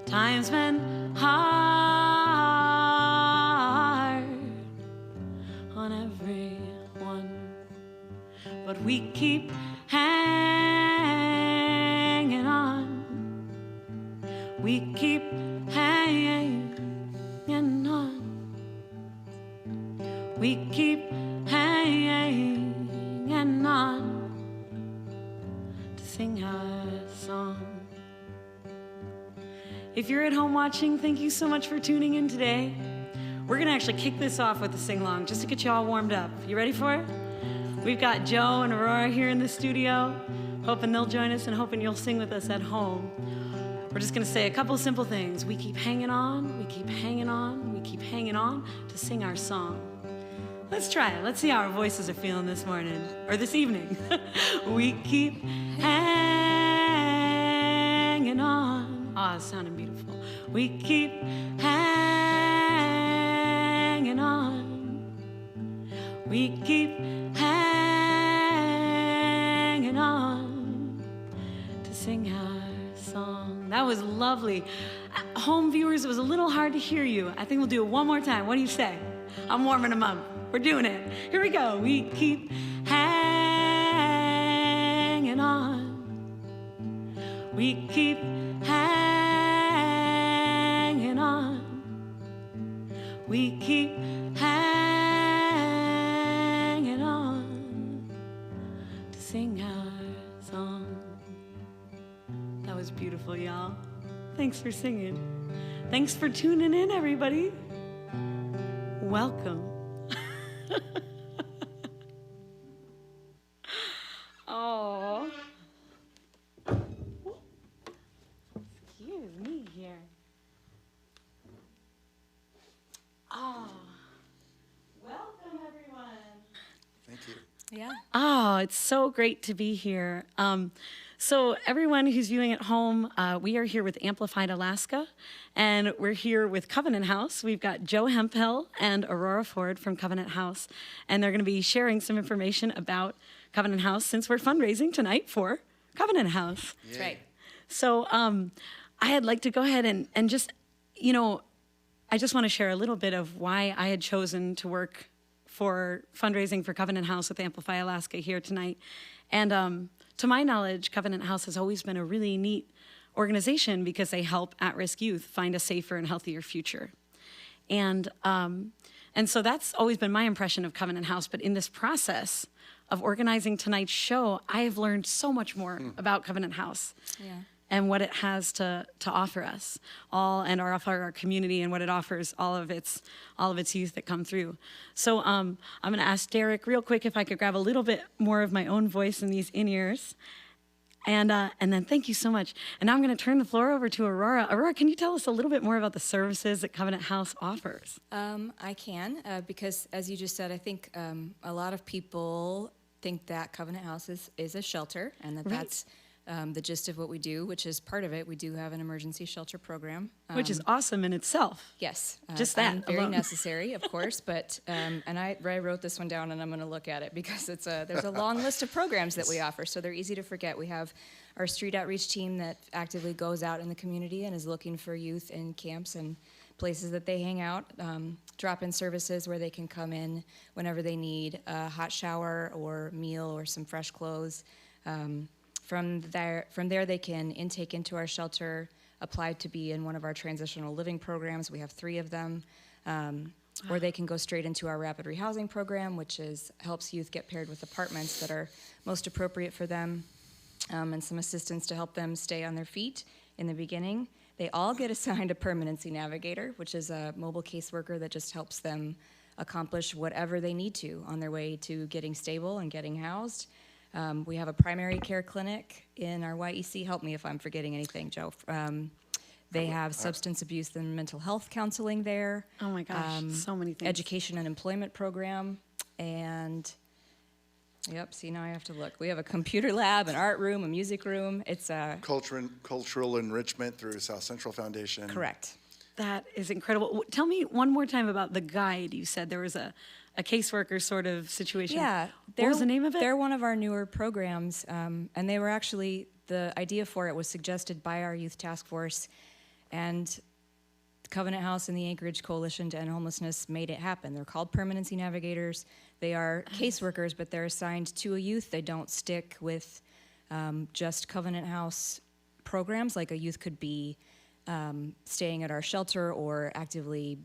Times been hard on everyone, but we keep hanging on. We keep hanging on. We keep hanging on to sing our song. If you're at home watching, thank you so much for tuning in today. We're gonna actually kick this off with a sing-along just to get you all warmed up. You ready for it? We've got Joe and Aurora here in the studio, hoping they'll join us and hoping you'll sing with us at home. We're just gonna say a couple simple things. We keep hanging on, we keep hanging on, we keep hanging on to sing our song. Let's try it. Let's see how our voices are feeling this morning, or this evening. We keep hanging on. Oh, it's sounding beautiful. We keep hanging on. We keep hanging on to sing our song. That was lovely. Home viewers, it was a little hard to hear you. I think we'll do it one more time. What do you say? I'm warming them up. We're doing it. Here we go. We keep hanging on. We keep hanging on. We keep hanging on to sing our song. That was beautiful, y'all. Thanks for singing. Thanks for tuning in, everybody. Welcome. Oh. Excuse me here. Oh. Welcome, everyone. Thank you. Yeah. Oh, it's so great to be here. So everyone who's viewing at home, we are here with Amplify Alaska, and we're here with Covenant House. We've got Joe Hemphill and Aurora Ford from Covenant House, and they're going to be sharing some information about Covenant House since we're fundraising tonight for Covenant House. That's right. So I'd like to go ahead and just, I just want to share a little bit of why I had chosen to work for fundraising for Covenant House with Amplify Alaska here tonight. And to my knowledge, Covenant House has always been a really neat organization because they help at-risk youth find a safer and healthier future. And so that's always been my impression of Covenant House. But in this process of organizing tonight's show, I have learned so much more about Covenant House. Yeah. And what it has to offer us all, and offer our community, and what it offers all of its youth that come through. So I'm going to ask Derek real quick if I could grab a little bit more of my own voice in these in-ears, and then thank you so much. And now I'm going to turn the floor over to Aurora. Aurora, can you tell us a little bit more about the services that Covenant House offers? I can, because as you just said, I think a lot of people think that Covenant House is a shelter, and that's the gist of what we do, which is part of it. We do have an emergency shelter program. Which is awesome in itself. Yes. Just that and very alone. necessary, of course, but, and I wrote this one down and I'm going to look at it because there's a long list of programs that we offer, so they're easy to forget. We have our street outreach team that actively goes out in the community and is looking for youth in camps and places that they hang out, drop-in services where they can come in whenever they need a hot shower or meal or some fresh clothes. From there, they can intake into our shelter, apply to be in one of our transitional living programs. We have 3 of them. Or they can go straight into our rapid rehousing program, which helps youth get paired with apartments that are most appropriate for them, and some assistance to help them stay on their feet in the beginning. They all get assigned a Permanency navigator, which is a mobile caseworker that just helps them accomplish whatever they need to on their way to getting stable and getting housed. We have a primary care clinic in our YEC. Help me if I'm forgetting anything, Joe. They have substance abuse and mental health counseling there. Oh my gosh, so many things. Education and employment program. And, see, now I have to look. We have a computer lab, an art room, a music room. It's a... Cultural enrichment through South Central Foundation. Correct. That is incredible. Tell me one more time about the guide. You said there was a caseworker sort of situation. Yeah. What was the name of it? They're one of our newer programs, and they were actually, the idea for it was suggested by our youth task force, And Covenant House and the Anchorage Coalition to End Homelessness made it happen. They're called Permanency Navigators. They are caseworkers, but they're assigned to a youth. They don't stick with just Covenant House programs. Like a youth could be staying at our shelter or actively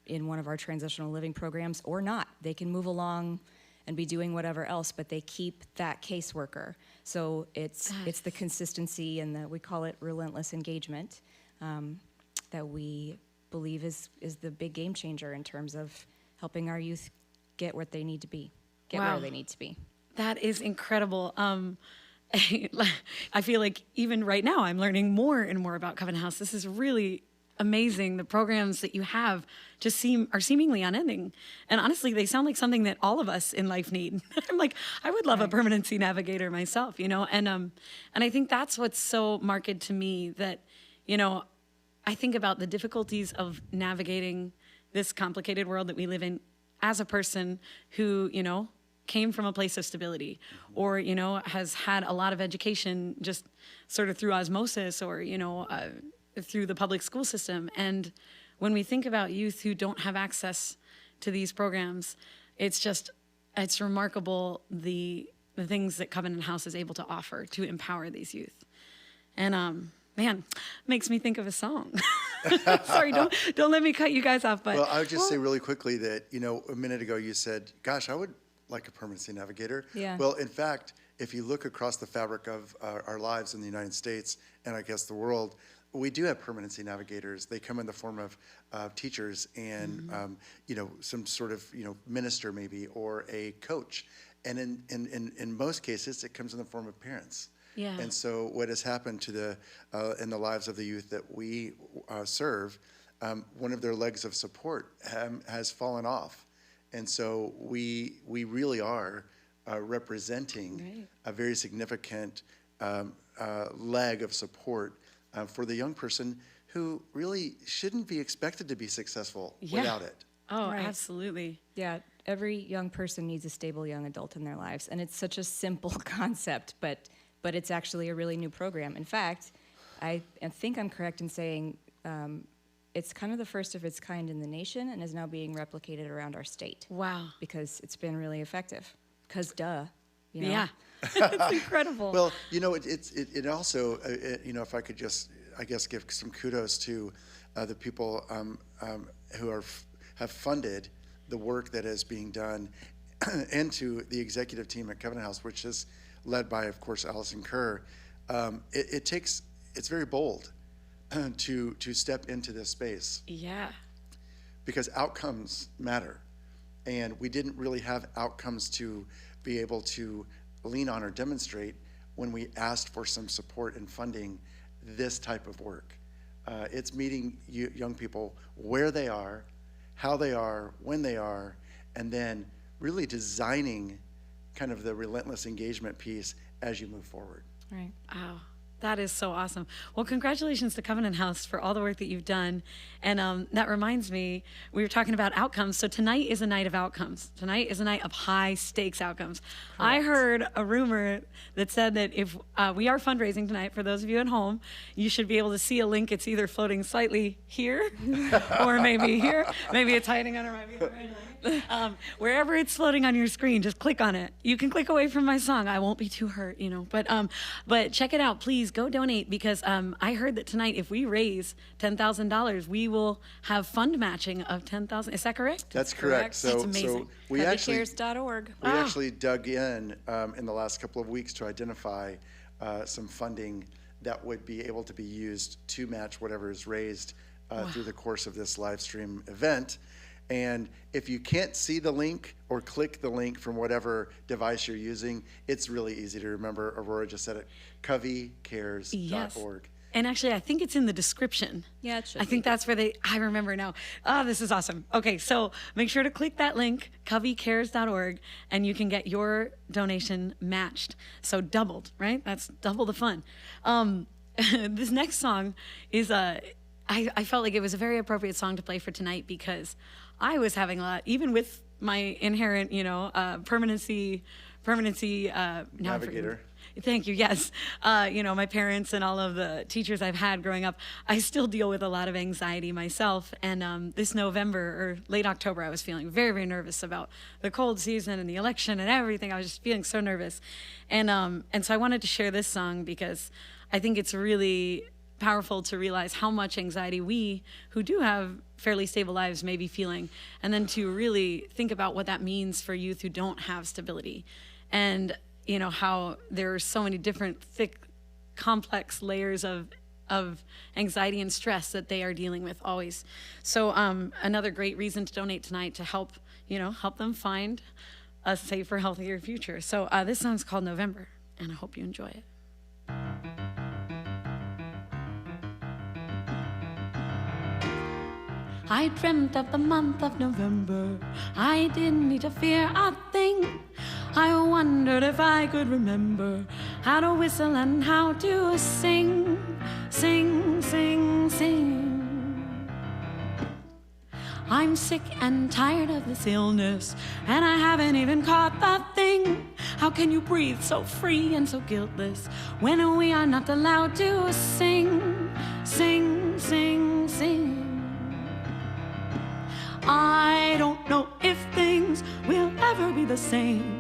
in one of our transitional living programs or not. They can move along and be doing whatever else, but they keep that caseworker. So it's the consistency and we call it relentless engagement that we believe is the big game changer in terms of helping our youth get what they need to be, Wow. where they need to be. That is incredible. I feel like even right now I'm learning more and more about Covenant House. This is really amazing. The programs that you have just are seemingly unending. And honestly, they sound like something that all of us in life need. I'm like, I would love a permanency navigator myself, and I think that's what's so marked to me that, I think about the difficulties of navigating this complicated world that we live in as a person who, came from a place of stability or, has had a lot of education just sort of through osmosis or, through the public school system. And when we think about youth who don't have access to these programs, it's remarkable the things that Covenant House is able to offer to empower these youth. And, man, makes me think of a song. Sorry, don't let me cut you guys off. But Well, I would just say really quickly that, a minute ago you said, gosh, I would like a permanency navigator. Yeah. Well, in fact, if you look across the fabric of our lives in the United States and I guess the world, we do have permanency navigators. They come in the form of teachers and, some sort of, minister maybe or a coach. And in most cases, it comes in the form of parents. Yeah. And so what has happened to in the lives of the youth that we serve, one of their legs of support has fallen off. And so we really are representing a very significant leg of support for the young person who really shouldn't be expected to be successful without it. Oh, Right. absolutely. Yeah, every young person needs a stable young adult in their lives. And it's such a simple concept, but it's actually a really new program. In fact, I think I'm correct in saying it's kind of the first of its kind in the nation and is now being replicated around our state. Wow. Because it's been really effective. Because Yeah. It's incredible. Well, it also, if I could just, I guess, give some kudos to the people who have funded the work that is being done and to the executive team at Covenant House, which is led by, of course, Allison Kerr. It's very bold to step into this space Yeah. because outcomes matter. And we didn't really have outcomes to be able to lean on or demonstrate when we asked for some support and funding this type of work. It's meeting young people where they are, how they are, when they are, and then really designing kind of the relentless engagement piece as you move forward. Right. Wow. That is so awesome. Well, congratulations to Covenant House for all the work that you've done. And that reminds me, we were talking about outcomes. So tonight is a night of outcomes. Tonight is a night of high stakes outcomes. I heard a rumor that said that if we are fundraising tonight, for those of you at home, you should be able to see a link. It's either floating slightly here or maybe here. Maybe it's hiding under my beard. Wherever it's floating on your screen, just click on it. You can click away from my song. I won't be too hurt, But check it out, please. Go donate because I heard that tonight, if we raise $10,000, we will have fund matching of $10,000. Is that correct? That's correct. That's amazing. So we actually CoveyCares.org. we actually dug in the last couple of weeks to identify some funding that would be able to be used to match whatever is raised through the course of this live stream event. And if you can't see the link or click the link from whatever device you're using, it's really easy to remember. Aurora just said it, coveycares.org. Yes. And actually, I think it's in the description. Yeah, it should I think that's where I remember now. Oh, this is awesome. Okay, so make sure to click that link, coveycares.org, and you can get your donation matched. So doubled, right? That's double the fun. This next song is I felt like it was a very appropriate song to play for tonight because I was having a lot, even with my inherent, permanency Navigator. Thank you. Yes. My parents and all of the teachers I've had growing up, I still deal with a lot of anxiety myself. And this November or late October, I was feeling very, very nervous about the cold season and the election and everything. I was just feeling so nervous. And so I wanted to share this song because I think it's really powerful to realize how much anxiety we who do have fairly stable lives may be feeling, and then to really think about what that means for youth who don't have stability, and how there are so many different thick, complex layers of anxiety and stress that they are dealing with always. So another great reason to donate tonight to help them find a safer, healthier future. So this song's called November, and I hope you enjoy it. I dreamt of the month of November. I didn't need to fear a thing. I wondered if I could remember how to whistle and how to sing. Sing, sing, sing. I'm sick and tired of this illness, and I haven't even caught the thing. How can you breathe so free and so guiltless when we are not allowed to sing? Sing, sing, sing. I don't know if things will ever be the same.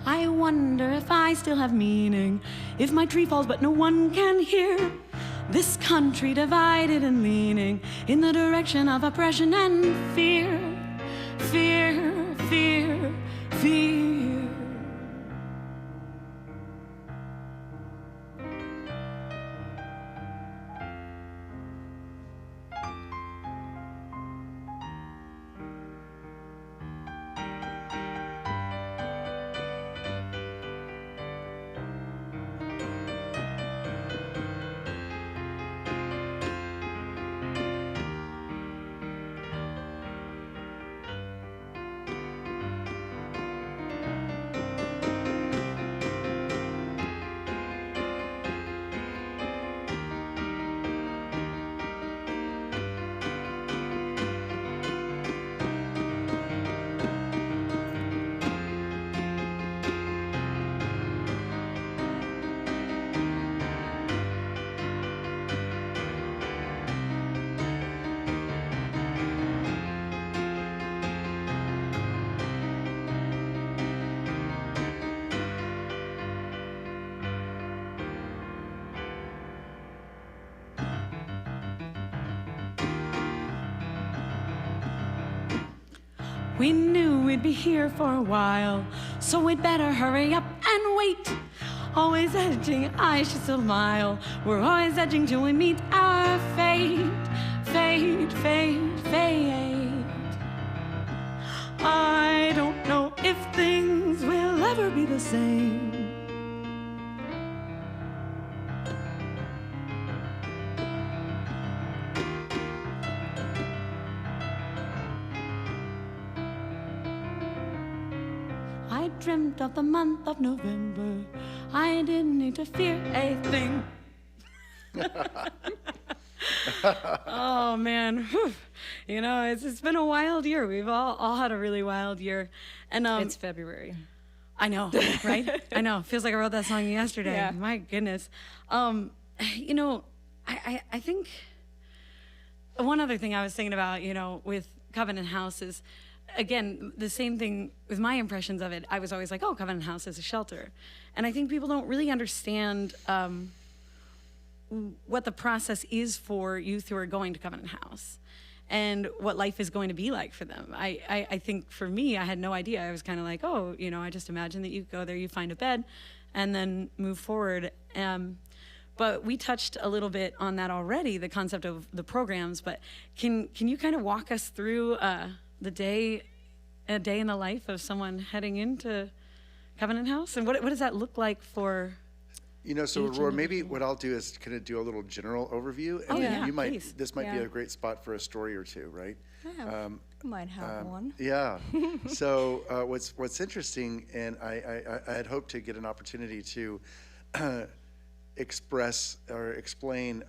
I wonder if I still have meaning, if my tree falls but no one can hear. This country divided and leaning in the direction of oppression and fear. Fear, fear, fear. We knew we'd be here for a while, so we'd better hurry up and wait. Always edging, I should still smile. We're always edging till we meet our fate. Fate, fate, fate. I don't know if things will ever be the same. I dreamt of the month of November. I didn't need to fear a thing. Oh man, whew. It's been a wild year. We've all had a really wild year, and It's February. I know, right? I know. Feels like I wrote that song yesterday. Yeah. My goodness. I think one other thing I was thinking about, with Covenant House is, again, the same thing with my impressions of it. I was always like, oh, Covenant House is a shelter. And I think people don't really understand what the process is for youth who are going to Covenant House and what life is going to be like for them. I think for me, I had no idea. I was kind of like, oh, I just imagine that you go there, you find a bed, and then move forward. But we touched a little bit on that already, the concept of the programs. But can you kind of walk us through a day in the life of someone heading into Covenant House, and what does that look like for? So Aurora, maybe what I'll do is kind of do a little general overview, and then you might. Please. This might be Yeah. a great spot for a story or two, right? I might have one. Yeah. So what's interesting, and I had hoped to get an opportunity to express or explain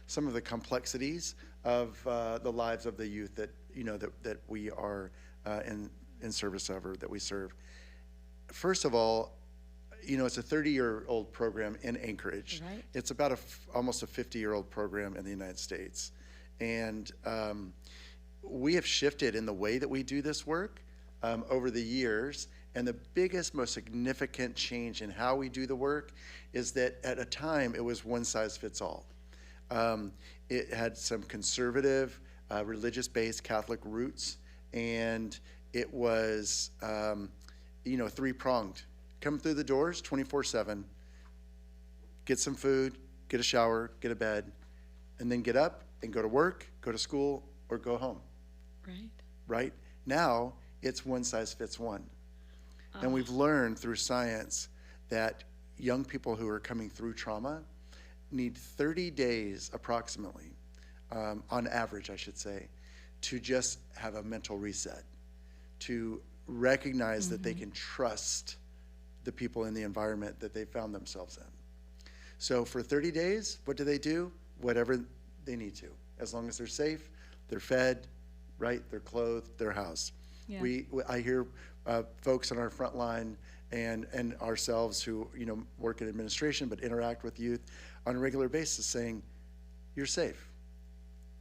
some of the complexities of the lives of the youth that that we are in service of, or that we serve. First of all, it's a 30-year-old program in Anchorage. Right. It's about almost a 50-year-old program in the United States, and we have shifted in the way that we do this work over the years. And the biggest, most significant change in how we do the work is that at a time it was one size fits all. It had some conservative, religious-based Catholic roots, and it was, three-pronged. Come through the doors 24/7, get some food, get a shower, get a bed, and then get up and go to work, go to school, or go home. Right. Right? Now, it's one size fits one. And we've learned through science that young people who are coming through trauma need 30 days approximately, on average, I should say, to just have a mental reset, to recognize that they can trust the people in the environment that they found themselves in. So for 30 days, what do? Whatever they need to, as long as they're safe, they're fed, right, they're clothed, they're housed. Yeah. I hear folks on our front line and ourselves who work in administration but interact with youth on a regular basis saying, you're safe.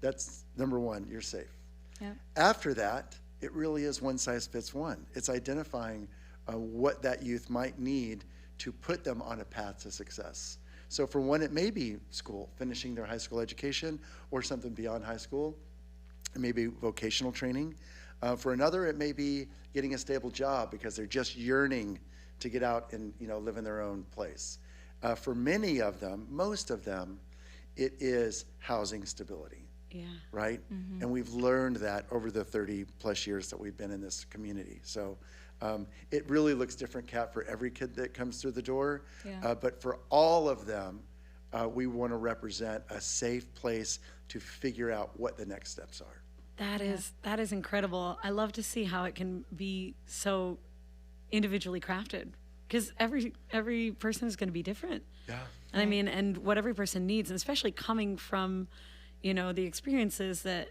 That's number one, you're safe. Yeah. After that, it really is one size fits one. It's identifying what that youth might need to put them on a path to success. So for one, it may be school, finishing their high school education, or something beyond high school. It may be vocational training. For another, it may be getting a stable job because they're just yearning to get out and live in their own place. For many of them, most of them, it is housing stability. Yeah. Right? Mm-hmm. And we've learned that over the 30 plus years that we've been in this community. So it really looks different, Kat, for every kid that comes through the door. Yeah. But for all of them, we want to represent a safe place to figure out what the next steps are. That is incredible. I love to see how it can be so individually crafted, because every person is going to be different. Yeah. And I mean, and what every person needs, and especially coming from, the experiences that,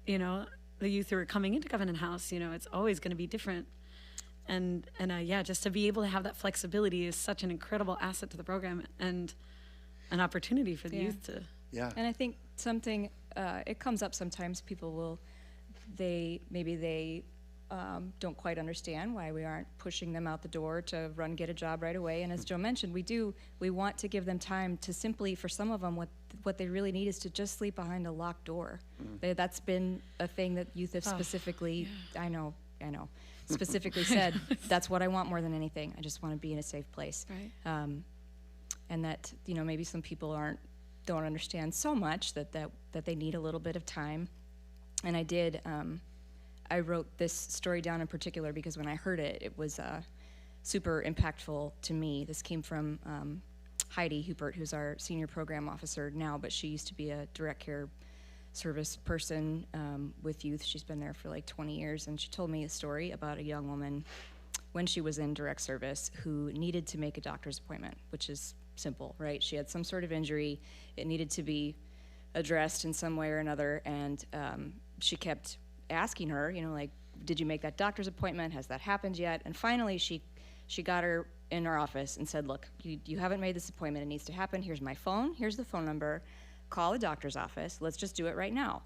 the youth who are coming into Covenant House, it's always going to be different. And just to be able to have that flexibility is such an incredible asset to the program and an opportunity for the youth to. Yeah. And I think something, it comes up sometimes, people will, they don't quite understand why we aren't pushing them out the door to get a job right away. And as Joe mentioned, we want to give them time to simply, for some of them, what they really need is to just sleep behind a locked door. That's been a thing that youth have specifically, I know, specifically said, that's what I want more than anything. I just want to be in a safe place. Right. And that, maybe some people don't understand so much that they need a little bit of time. And I wrote this story down in particular because when I heard it, it was super impactful to me. This came from Heidi Hupert, who's our senior program officer now, but she used to be a direct care service person with youth. She's been there for like 20 years, and she told me a story about a young woman when she was in direct service who needed to make a doctor's appointment, which is simple, right? She had some sort of injury. It needed to be addressed in some way or another, and she kept asking her, did you make that doctor's appointment? Has that happened yet? And finally, she got her in her office and said, look, you haven't made this appointment. It needs to happen. Here's my phone. Here's the phone number. Call the doctor's office. Let's just do it right now.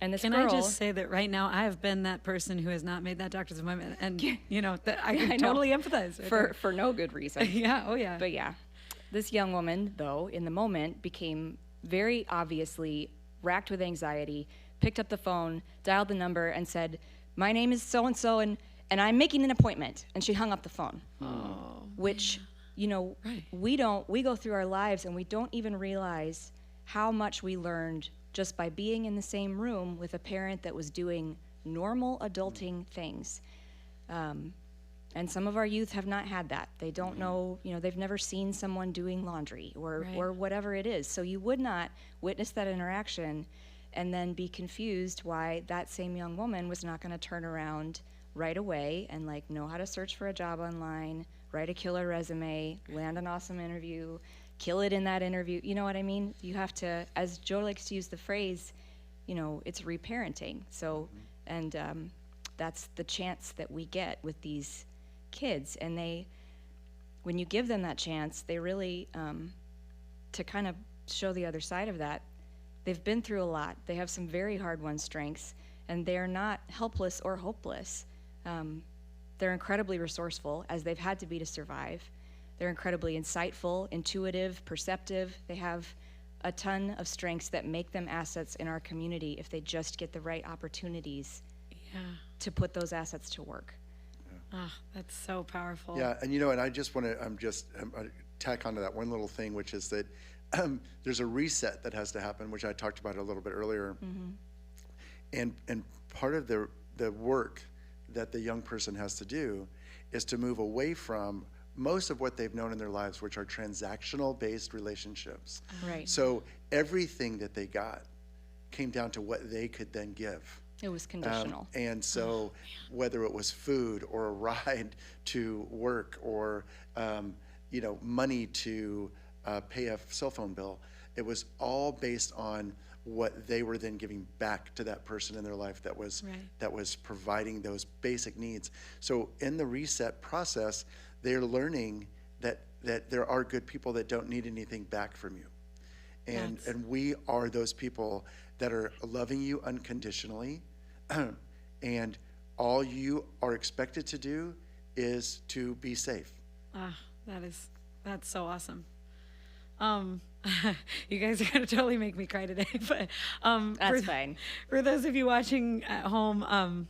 And this Can girl, I just say that right now I have been that person who has not made that doctor's appointment, and that I can I know. totally empathize right for no good reason. yeah. Oh yeah. But yeah, this young woman, though, in the moment became very obviously racked with anxiety, picked up the phone, dialed the number, and said, my name is so-and-so, and I'm making an appointment. And she hung up the phone. Oh. Which, Right. we go through our lives and we don't even realize how much we learned just by being in the same room with a parent that was doing normal adulting things. And some of our youth have not had that. They don't know, they've never seen someone doing laundry or whatever it is. So you would not witness that interaction and then be confused why that same young woman was not going to turn around right away and know how to search for a job online, write a killer resume, land an awesome interview, kill it in that interview. You know what I mean? You have to, as Joe likes to use the phrase, it's reparenting. So, and that's the chance that we get with these kids. And when you give them that chance, they really, to kind of show the other side of that, they've been through a lot. They have some very hard-won strengths, and they are not helpless or hopeless. They're incredibly resourceful, as they've had to be to survive. They're incredibly insightful, intuitive, perceptive. They have a ton of strengths that make them assets in our community if they just get the right opportunities to put those assets to work. Ah, that's so powerful. Yeah, and and I just want to tack onto that one little thing, which is that there's a reset that has to happen, which I talked about a little bit earlier. And part of the work that the young person has to do is to move away from most of what they've known in their lives, which are transactional based relationships. Right. So everything that they got came down to what they could then give. It was conditional. And so whether it was food or a ride to work or money to pay a cell phone bill, it was all based on what they were then giving back to that person in their life that was providing those basic needs. So in the reset process, they're learning that there are good people that don't need anything back from you. And we are those people that are loving you unconditionally, and all you are expected to do is to be safe. That's so awesome. You guys are gonna totally make me cry today, but that's fine. For those of you watching at home,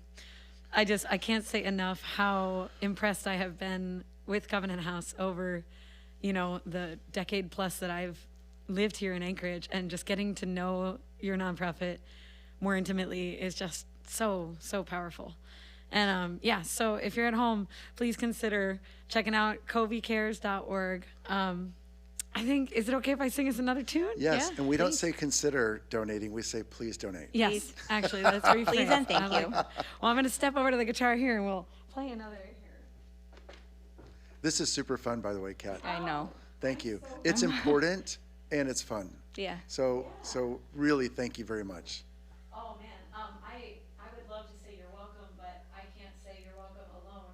I can't say enough how impressed I have been with Covenant House over, the decade plus that I've lived here in Anchorage, and just getting to know your nonprofit more intimately is just so powerful. And so if you're at home, please consider checking out covycares.org. I think, is it okay if I sing us another tune? Yes, Yeah, and we don't please. say consider donating, we say please donate. Yes, Please. actually, that's rephrased. Please and thank you. Well, I'm going to step over to the guitar here and we'll play another here. This is super fun, by the way, Kat. I know. Thank you. It's important and it's fun. Yeah. So really, thank you very much. Oh man, I would love to say you're welcome, but I can't say you're welcome alone.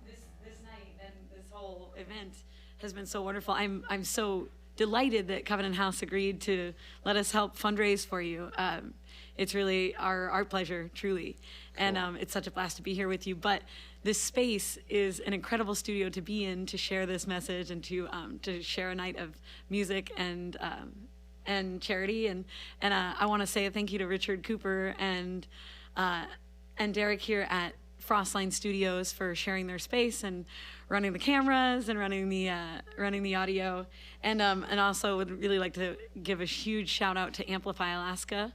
This night and this whole event has been so wonderful. I'm so delighted that Covenant House agreed to let us help fundraise for you. It's really our pleasure, truly, and it's such a blast to be here with you. But this space is an incredible studio to be in, to share this message and to share a night of music and charity. And I want to say a thank you to Richard Cooper and Derek here at Frostline Studios for sharing their space and running the cameras and running the audio, and also would really like to give a huge shout out to Amplify Alaska,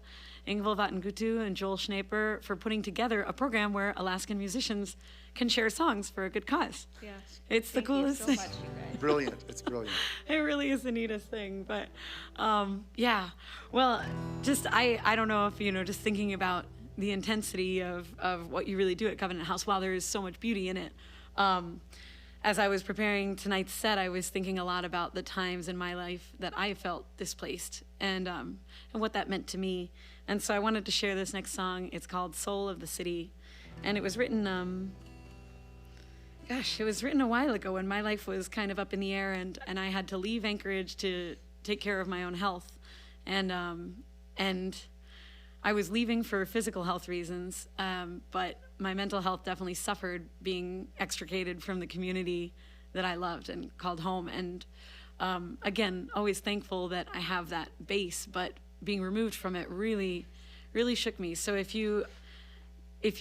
Ingvild Vatngutu and Joel Schnaper for putting together a program where Alaskan musicians can share songs for a good cause. Yeah. It's the coolest Thank you thing. so much, you guys. Brilliant. It's brilliant. It really is the neatest thing. But well, just I don't know if just thinking about the intensity of what you really do at Covenant House, while there is so much beauty in it. As I was preparing tonight's set, I was thinking a lot about the times in my life that I felt displaced and what that meant to me. And so I wanted to share this next song. It's called Soul of the City. And it was written, it was written a while ago when my life was kind of up in the air and I had to leave Anchorage to take care of my own health. And I was leaving for physical health reasons, but my mental health definitely suffered being extricated from the community that I loved and called home. And again, always thankful that I have that base, but being removed from it really, really shook me. So if you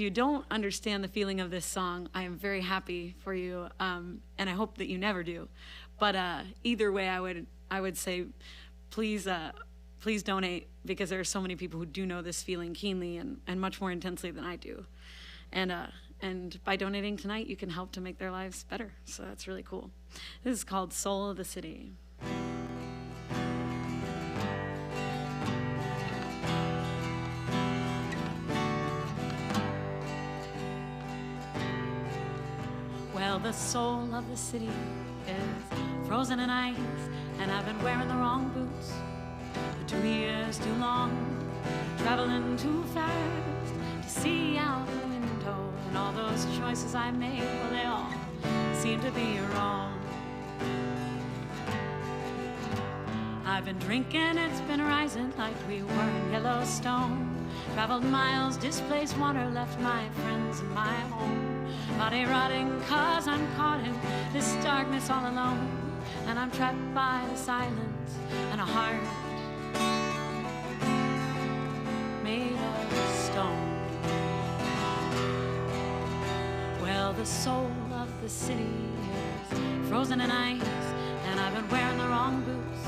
don't understand the feeling of this song, I am very happy for you, and I hope that you never do. But either way, I would say, please donate, because there are so many people who do know this feeling keenly and much more intensely than I do. And by donating tonight, you can help to make their lives better. So that's really cool. This is called Soul of the City. Well, the soul of the city is frozen in ice, and I've been wearing the wrong boots for 2 years too long, traveling too fast to see out the window, and all those choices I made, well, they all seem to be wrong. I've been drinking, it's been rising like we were in Yellowstone. Traveled miles, displaced water, left my friends in my home. Body rotting cause I'm caught in this darkness all alone. And I'm trapped by the silence and a heart made of stone. Well, the soul of the city is frozen in ice, and I've been wearing the wrong boots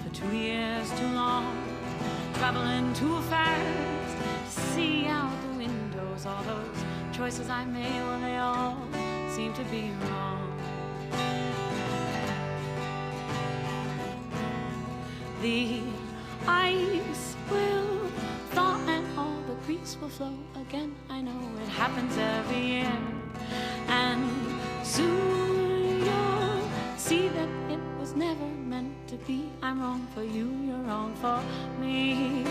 for 2 years too long, traveling too fast to see out the windows. All those choices I made, well, they all seem to be wrong. The ice will thaw and all the creeks will flow again. I know it happens every year, and soon you'll see that it was never meant to be. I'm wrong for you, you're wrong for me.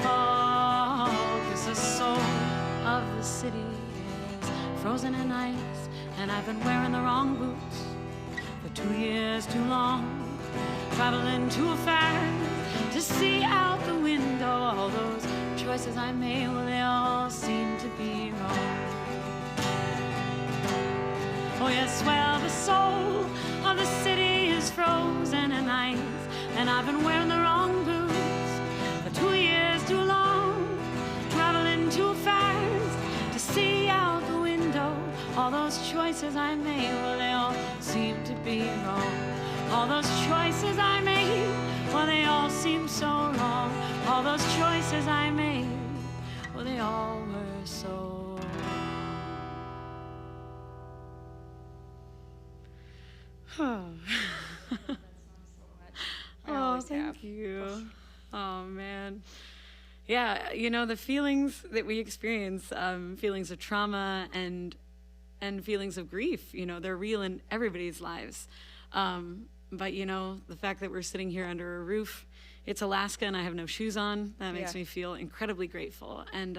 Oh, 'cause the soul of the city is frozen in ice, and I've been wearing the wrong boots for 2 years too long, traveling too fast to see out the window. All those choices I made, well, they all seem to be wrong. Oh yes, well, the soul of the city is frozen in ice, and I've been wearing the wrong boots for 2 years too long, traveling too fast to see out the window. All those choices I made, well, they all seem to be wrong. All those choices I made, well, they all seem so wrong. All those choices I made, well, they all were so. Oh, oh, thank you. Oh, man. Yeah, you know, the feelings that we experience, feelings of trauma and feelings of grief, you know, they're real in everybody's lives. But, you know, the fact that we're sitting here under a roof, it's Alaska and I have no shoes on, that makes me feel incredibly grateful. And,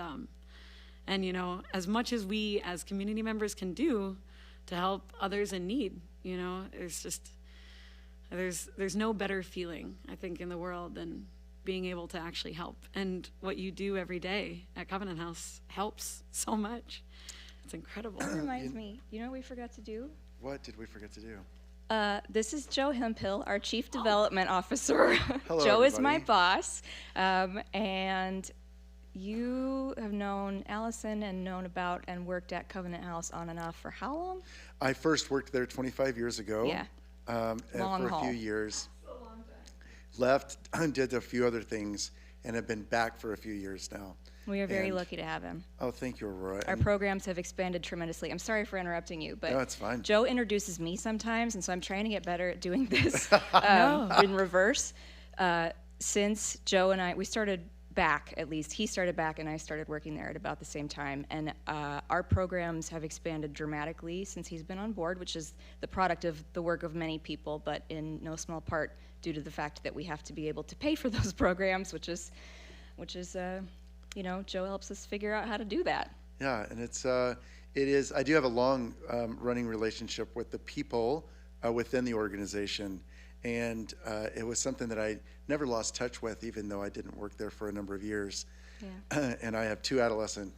you know, as much as we as community members can do to help others in need, you know, there's no better feeling, I think, in the world than being able to actually help. And what you do every day at Covenant House helps so much. It's incredible. That reminds me, you know what we forgot to do? What did we forget to do? This is Joe Hemphill, our Chief Development Officer. Hello, Joe is my everybody. boss, and you have known Allison and known about and worked at Covenant House on and off for how long? I first worked there 25 years ago. Yeah. And Long for a haul. few years. Left and did a few other things and have been back for a few years now. We are very And- lucky to have him. Oh, thank you, Aurora. Our And- programs have expanded tremendously. I'm sorry for interrupting you, but No, it's fine. Joe introduces me sometimes, and so I'm trying to get better at doing this in reverse. Since Joe and we started back, at least he started back and I started working there at about the same time, and our programs have expanded dramatically since he's been on board, which is the product of the work of many people, but in no small part due to the fact that we have to be able to pay for those programs, which is you know, Joe helps us figure out how to do that. Yeah, and it is, I do have a long running relationship with the people within the organization, and it was something that I never lost touch with, even though I didn't work there for a number of years. Yeah. And I have 2 adolescent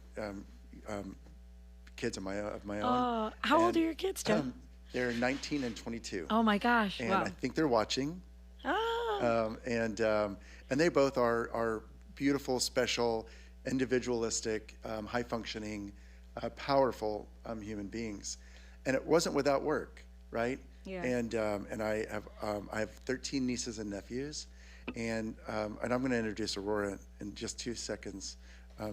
kids of my own. Oh, how old And, are your kids, Joe? They're 19 and 22. Oh my gosh! And Wow. I think they're watching. Ah. And they both are beautiful, special, individualistic, high-functioning, powerful human beings. And it wasn't without work, right? Yeah. And I have 13 nieces and nephews, and I'm going to introduce Aurora in just 2 seconds,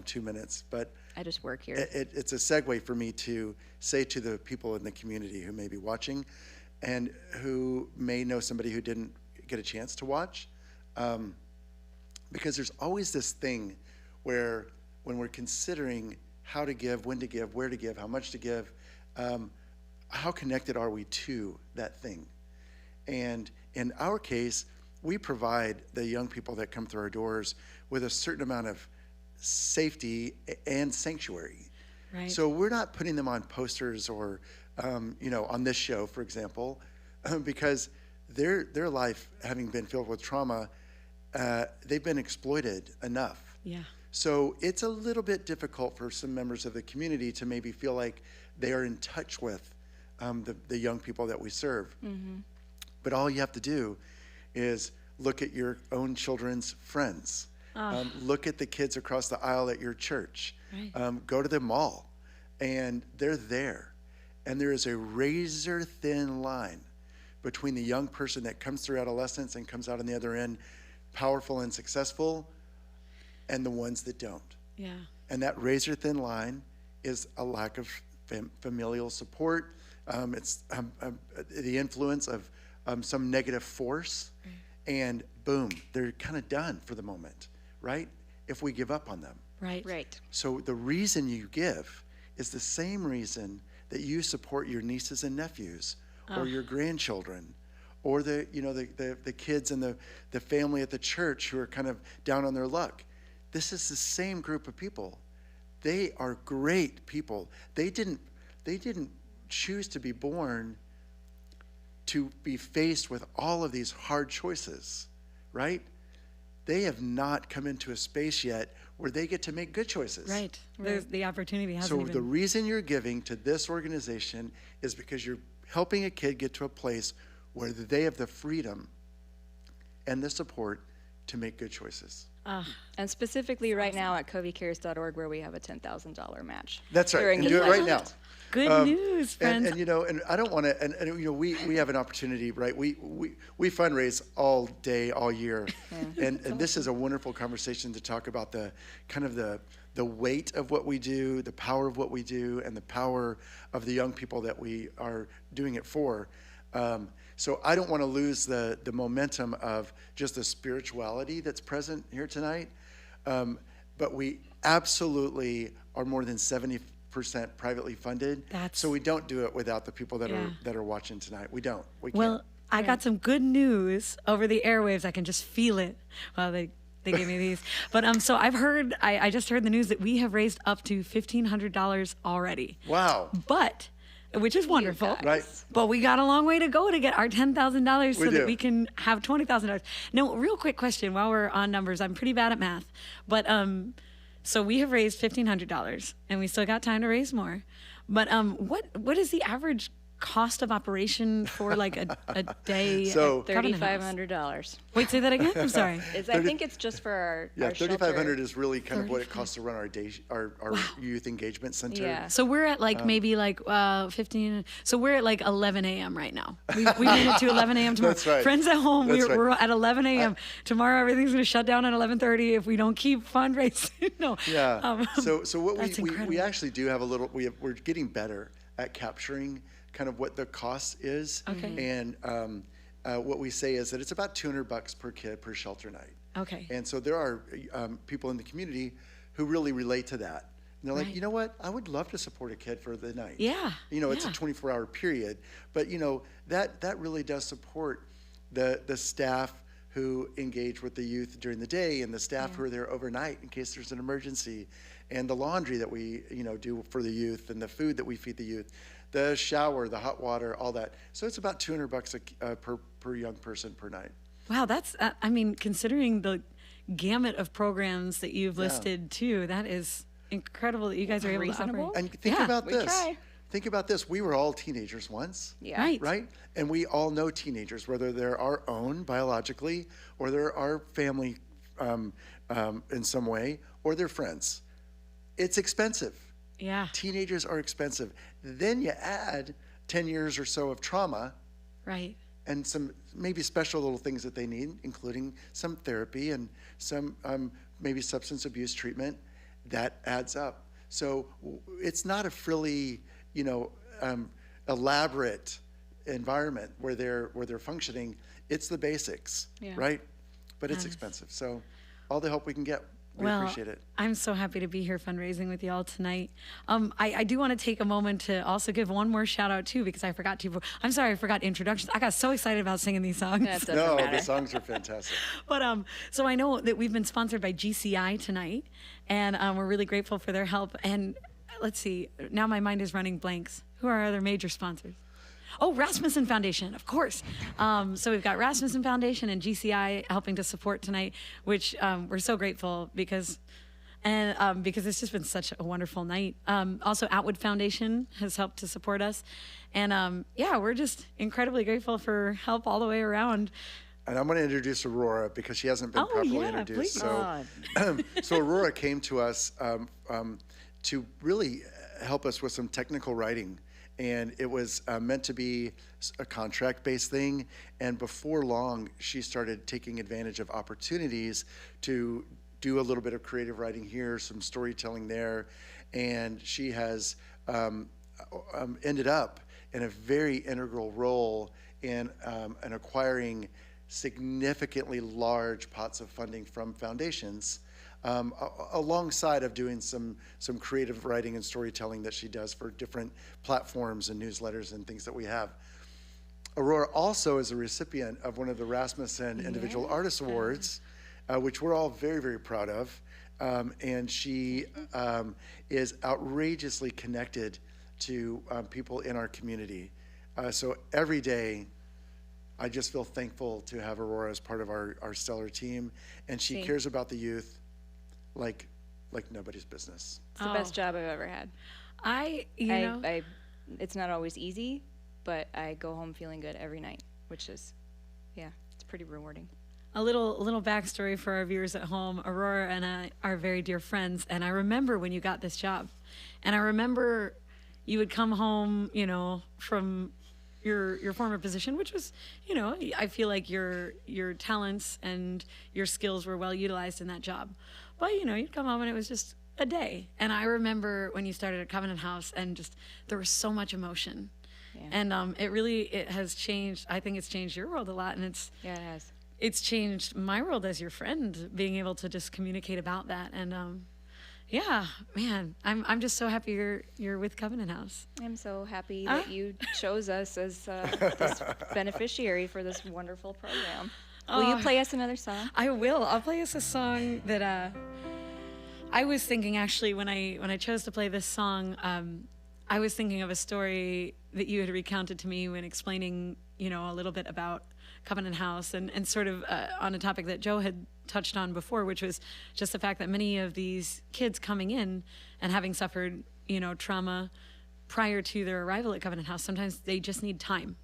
2 minutes. But I just work here. it's a segue for me to say to the people in the community who may be watching, and who may know somebody who didn't get a chance to watch, because there's always this thing where when we're considering how to give, when to give, where to give, how much to give, how connected are we to that thing? And in our case, we provide the young people that come through our doors with a certain amount of safety and sanctuary. Right. So we're not putting them on posters or, on this show, for example, because their life, having been filled with trauma, they've been exploited enough. Yeah. So it's a little bit difficult for some members of the community to maybe feel like they are in touch with the young people that we serve. Mm-hmm. But all you have to do is look at your own children's friends. Look at the kids across the aisle at your church. Right. Go to the mall, and they're there. And there is a razor thin line between the young person that comes through adolescence and comes out on the other end powerful and successful, and the ones that don't. Yeah. And that razor thin line is a lack of familial support. It's the influence of some negative force, and boom, they're kind of done for the moment, right? If we give up on them. Right. Right. So the reason you give is the same reason that you support your nieces and nephews, or your grandchildren, or the kids and the family at the church who are kind of down on their luck. This is the same group of people. They are great people. They didn't choose to be born to be faced with all of these hard choices, right? They have not come into a space yet where they get to make good choices. Right. The opportunity hasn't So even... the reason you're giving to this organization is because you're helping a kid get to a place where they have the freedom and the support to make good choices. And specifically right now at coveycares.org, where we have a $10,000 match. That's right. during And the do it right month. now. Good news, friends. And I don't want to, and we have an opportunity, right? We fundraise all day, all year. And this is a wonderful conversation to talk about the kind of the weight of what we do, the power of what we do, and the power of the young people that we are doing it for. So I don't want to lose the momentum of just the spirituality that's present here tonight. But we absolutely are more than 70% privately funded. So we don't do it without the people that are watching tonight. We don't. We can't. Well, I got some good news over the airwaves. I can just feel it. Well, they gave me these. But so I've heard, I just heard the news that we have raised up to $1,500 already. Wow. But, which is wonderful. Right. But we got a long way to go to get our $10,000 so We do. that we can have $20,000. Now, real quick question while we're on numbers. I'm pretty bad at math. But so we have raised $1,500 and we still got time to raise more. But what is the average cost of operation for like a day? So at Covenant House? $3,500. Wait, say that again? I'm sorry. I think it's just for our Yeah, our $3,500 shelter. is really kind of what it costs to run our youth engagement center. Yeah. So we're at like maybe like 15. So we're at like 11 a.m. right now. We made it to 11 a.m. tomorrow. That's right. Friends at home, That's right. we're at 11 a.m. Tomorrow everything's going to shut down at 11:30 if we don't keep fundraising. No. Yeah. So what that's we incredible. actually do have a little. We're getting better at capturing kind of what the cost is. Okay. And what we say is that it's about $200 per kid per shelter night. Okay. And so there are people in the community who really relate to that. And they're like, Right. you know what? I would love to support a kid for the night. Yeah. It's a Yeah. 24-hour period. But, that really does support the staff who engage with the youth during the day, and the staff who are there overnight in case there's an emergency, and the laundry that we, do for the youth, and the food that we feed the youth, the shower, the hot water, all that. So it's about $200 per young person per night. Wow, that's, considering the gamut of programs that you've listed too, that is incredible that you guys are able Reasonable. to operate. And think about we this. try. Think about this. We were all teenagers once. Yeah. Right. Right? And we all know teenagers, whether they're our own biologically, or they're our family in some way, or they're friends. It's expensive. Yeah, Teenagers are expensive. Then you add 10 years or so of trauma right. and some maybe special little things that they need, including some therapy and some maybe substance abuse treatment. That adds up. So it's not a frilly, elaborate environment where they're functioning. It's the basics, Yeah. right? But it's expensive. So all the help we can get, We appreciate it. I'm so happy to be here fundraising with y'all tonight. I do want to take a moment to also give one more shout out too, because I forgot to. I'm sorry, I forgot introductions. I got so excited about singing these songs. That doesn't No, matter. the songs are fantastic. But so I know that we've been sponsored by GCI tonight, and we're really grateful for their help. And let's see, now my mind is running blanks. Who are our other major sponsors? Oh, Rasmussen Foundation, of course. So we've got Rasmussen Foundation and GCI helping to support tonight, which we're so grateful because it's just been such a wonderful night. Also, Outwood Foundation has helped to support us. And yeah, we're just incredibly grateful for help all the way around. And I'm going to introduce Aurora because she hasn't been properly introduced. Please. So Aurora came to us to really help us with some technical writing. And it was meant to be a contract-based thing. And before long, she started taking advantage of opportunities to do a little bit of creative writing here, some storytelling there. And she has ended up in a very integral role in acquiring significantly large pots of funding from foundations, alongside of doing some creative writing and storytelling that she does for different platforms and newsletters and things that we have. Aurora also is a recipient of one of the Rasmussen Individual Artist Awards, which we're all very, very proud of. And she is outrageously connected to people in our community. So every day, I just feel thankful to have Aurora as part of our stellar team. And she cares about the youth like nobody's business. It's the best job I've ever had. It's not always easy, but I go home feeling good every night, which is, it's pretty rewarding. A little backstory for our viewers at home. Aurora and I are very dear friends, and I remember when you got this job. And I remember you would come home, from your former position, which was, I feel like your talents and your skills were well utilized in that job. But, you'd come home and it was just a day. And I remember when you started at Covenant House and just there was so much emotion. Yeah. And it has changed. I think it's changed your world a lot. And it has. It's changed my world as your friend, being able to just communicate about that. And man, I'm just so happy you're with Covenant House. I'm so happy that you chose us as this beneficiary for this wonderful program. Will you play us another song? I will. I'll play us a song that I was thinking, actually, when I chose to play this song, I was thinking of a story that you had recounted to me when explaining, a little bit about Covenant House and sort of on a topic that Joe had touched on before, which was just the fact that many of these kids coming in and having suffered, trauma prior to their arrival at Covenant House, sometimes they just need time.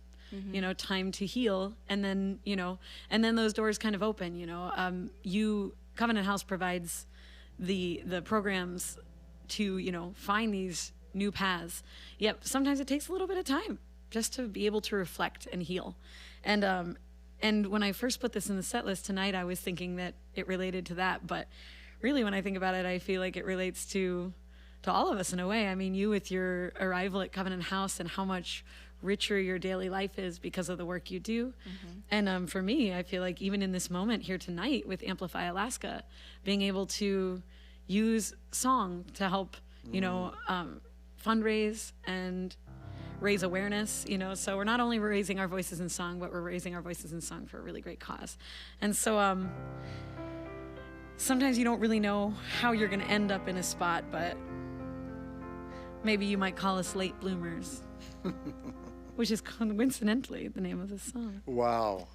Time to heal, and then those doors kind of open. Covenant House provides the programs to find these new paths. Yep, sometimes it takes a little bit of time just to be able to reflect and heal. And when I first put this in the set list tonight, I was thinking that it related to that, but really when I think about it, I feel like it relates to all of us in a way. I mean, you with your arrival at Covenant House and how much richer your daily life is because of the work you do. And for me, I feel like even in this moment here tonight with Amplify Alaska, being able to use song to help, fundraise and raise awareness, so we're not only raising our voices in song, but we're raising our voices in song for a really great cause. And so sometimes you don't really know how you're going to end up in a spot, but maybe you might call us late bloomers. Which is coincidentally the name of the song. Wow.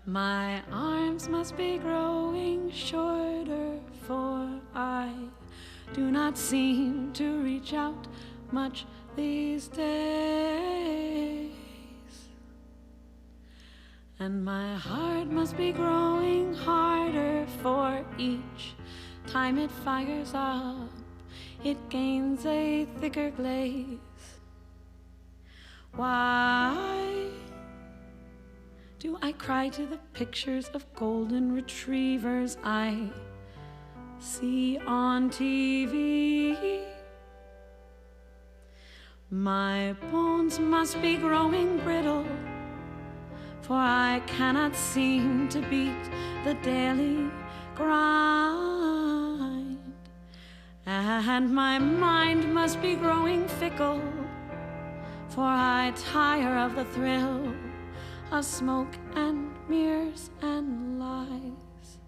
My arms must be growing shorter, for I do not seem to reach out much these days. And my heart must be growing harder, for each time it fires up, it gains a thicker glaze. Why do I cry to the pictures of golden retrievers I see on TV? My bones must be growing brittle, for I cannot seem to beat the daily grind, and my mind must be growing fickle, for I tire of the thrill of smoke and mirrors and lies.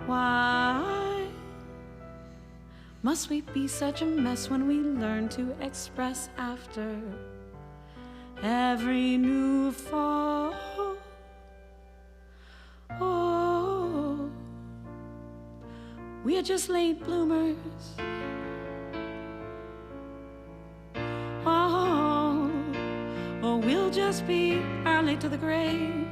Why must we be such a mess when we learn to express after every new fall? Oh, we're just late bloomers. Oh, or we'll just be early to the grave.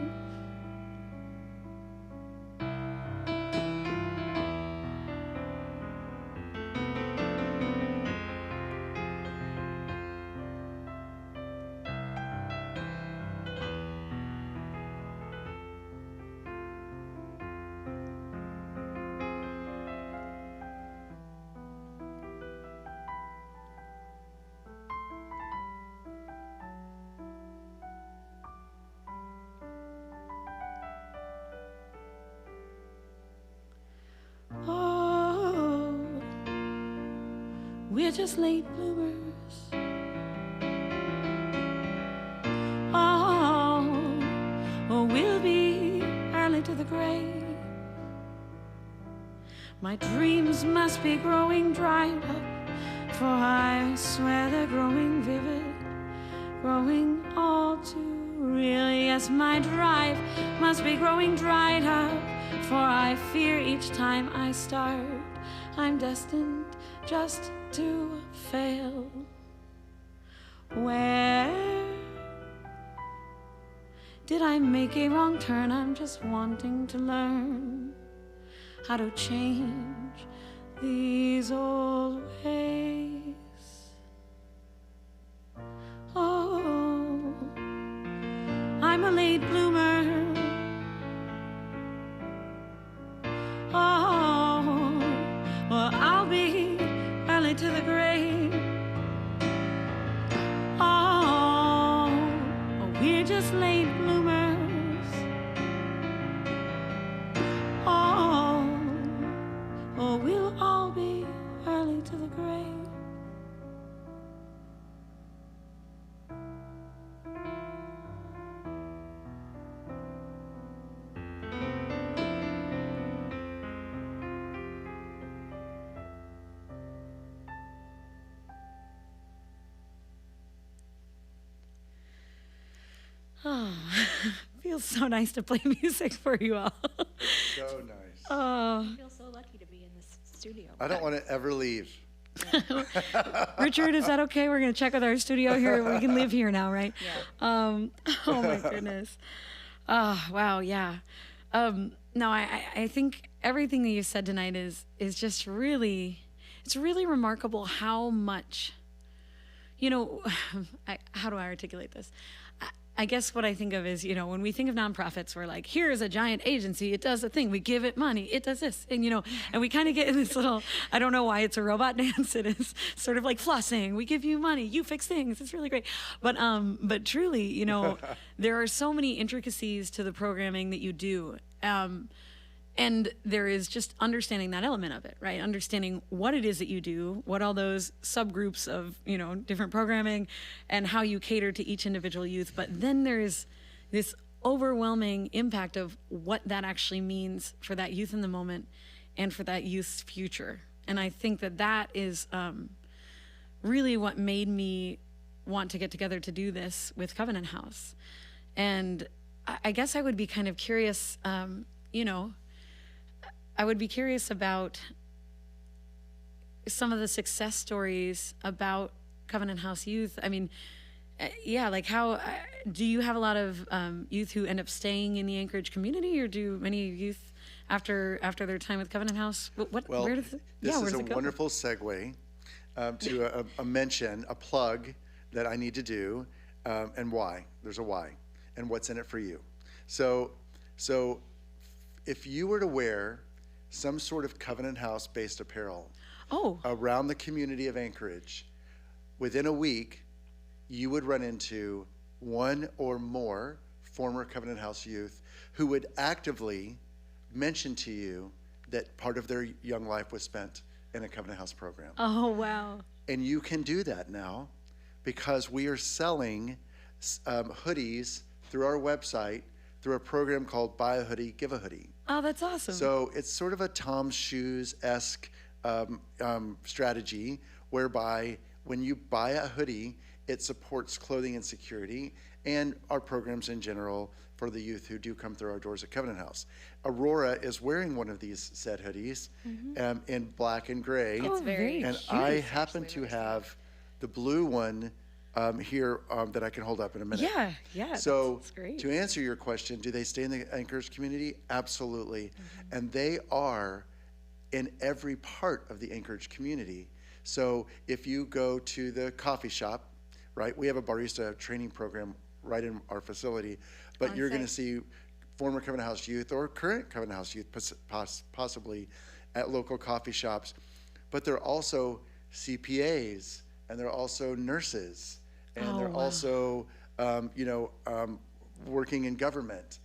Oh, we're just late bloomers. Oh, we'll be early to the grave. My dreams must be growing dried up, for I swear they're growing vivid, growing all too real. Yes, my drive must be growing dried up, for I fear each time I start, I'm destined just to fail. Where did I make a wrong turn? I'm just wanting to learn how to change these old ways. Oh, I'm a late bloomer. Oh, well, I'll be early to the grave. Oh, we're just late bloomers. Oh, we'll all be early to the grave. Oh, feels so nice to play music for you all. So nice. Oh, I feel so lucky to be in this studio. I don't want to ever leave. Richard, is that okay? We're going to check with our studio here. We can live here now, right? Yeah. Oh my goodness. Oh, wow. Yeah. No, I think everything that you said tonight is just really, it's really remarkable how much, how do I articulate this? I guess what I think of is, when we think of nonprofits, we're like, here is a giant agency. It does a thing. We give it money. It does this. And, and we kind of get in this little, I don't know why it's a robot dance. It is sort of like flossing. We give you money. You fix things. It's really great. But truly, there are so many intricacies to the programming that you do. And there is just understanding that element of it, right? Understanding what it is that you do, what all those subgroups of, different programming and how you cater to each individual youth. But then there's this overwhelming impact of what that actually means for that youth in the moment and for that youth's future. And I think that is really what made me want to get together to do this with Covenant House. And I guess I would be kind of curious, I would be curious about some of the success stories about Covenant House youth. I mean, like how, do you have a lot of youth who end up staying in the Anchorage community, or do many youth after their time with Covenant House? Where does it, this is a go? wonderful segue to a mention, a plug that I need to do, and why. There's a why, and what's in it for you. So if you were to wear some sort of Covenant House-based apparel around the community of Anchorage, within a week, you would run into one or more former Covenant House youth who would actively mention to you that part of their young life was spent in a Covenant House program. Oh, wow. And you can do that now because we are selling hoodies through our website through a program called Buy a Hoodie, Give a Hoodie. Oh, that's awesome. So it's sort of a Tom's Shoes-esque strategy whereby when you buy a hoodie, it supports clothing and security and our programs in general for the youth who do come through our doors at Covenant House. Aurora is wearing one of these said hoodies in black and gray. Oh, very And cute. I happen to have the blue one here that I can hold up in a minute. Yeah, So that's great. to answer your question, do they stay in the Anchorage community? Absolutely. And they are in every part of the Anchorage community. So if you go to the coffee shop, right, we have a barista training program right in our facility, but you're going to see former Covenant House youth or current Covenant House youth possibly at local coffee shops. But they're also CPAs, and they're also nurses, and they're also, working in government.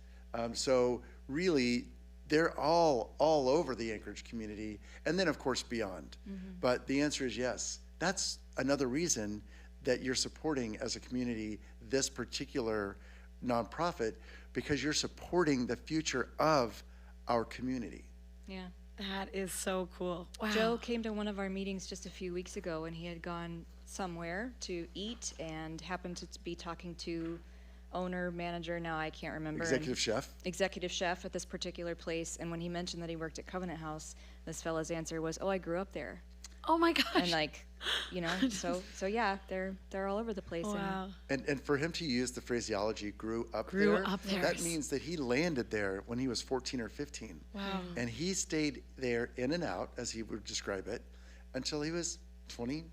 So really, they're all over the Anchorage community, and then of course beyond. But the answer is yes. That's another reason that you're supporting as a community this particular nonprofit, because you're supporting the future of our community. Yeah. That is so cool. Wow. Joe came to one of our meetings just a few weeks ago, and he had gone somewhere to eat and happened to be talking to owner, manager, now I can't remember. Executive chef. Executive chef at this particular place. And when he mentioned that he worked at Covenant House, this fella's answer was, "Oh, I grew up there." Oh my gosh. And like, so yeah, they're all over the place. Wow. And for him to use the phraseology "grew up Grew there," up there. that means that he landed there when he was 14 or 15. Wow. And he stayed there in and out, as he would describe it, until he was 20,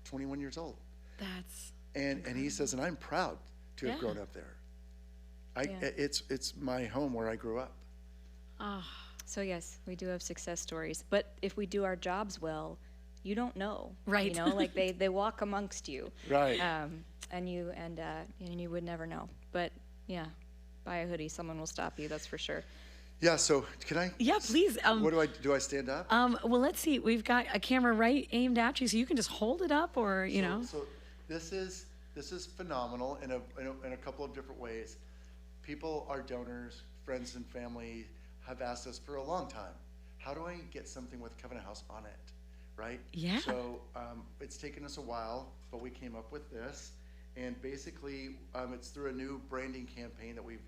21 years old. That's And he says, and I'm proud to have Yeah. grown up there. Yeah. It's my home where I grew up. So yes, we do have success stories. But if we do our jobs well, you don't know. Right. You know, like they walk amongst you. Right. And you would never know. But yeah, buy a hoodie, someone will stop you, that's for sure. Yeah, so can I? Yeah, please. What do I stand up? Well, let's see. We've got a camera right aimed at you, so you can just hold it up, or So this is phenomenal in a couple of different ways. People, our donors, friends and family have asked us for a long time, how do I get something with Covenant House on it, right? Yeah. So it's taken us a while, but we came up with this, and basically it's through a new branding campaign that we've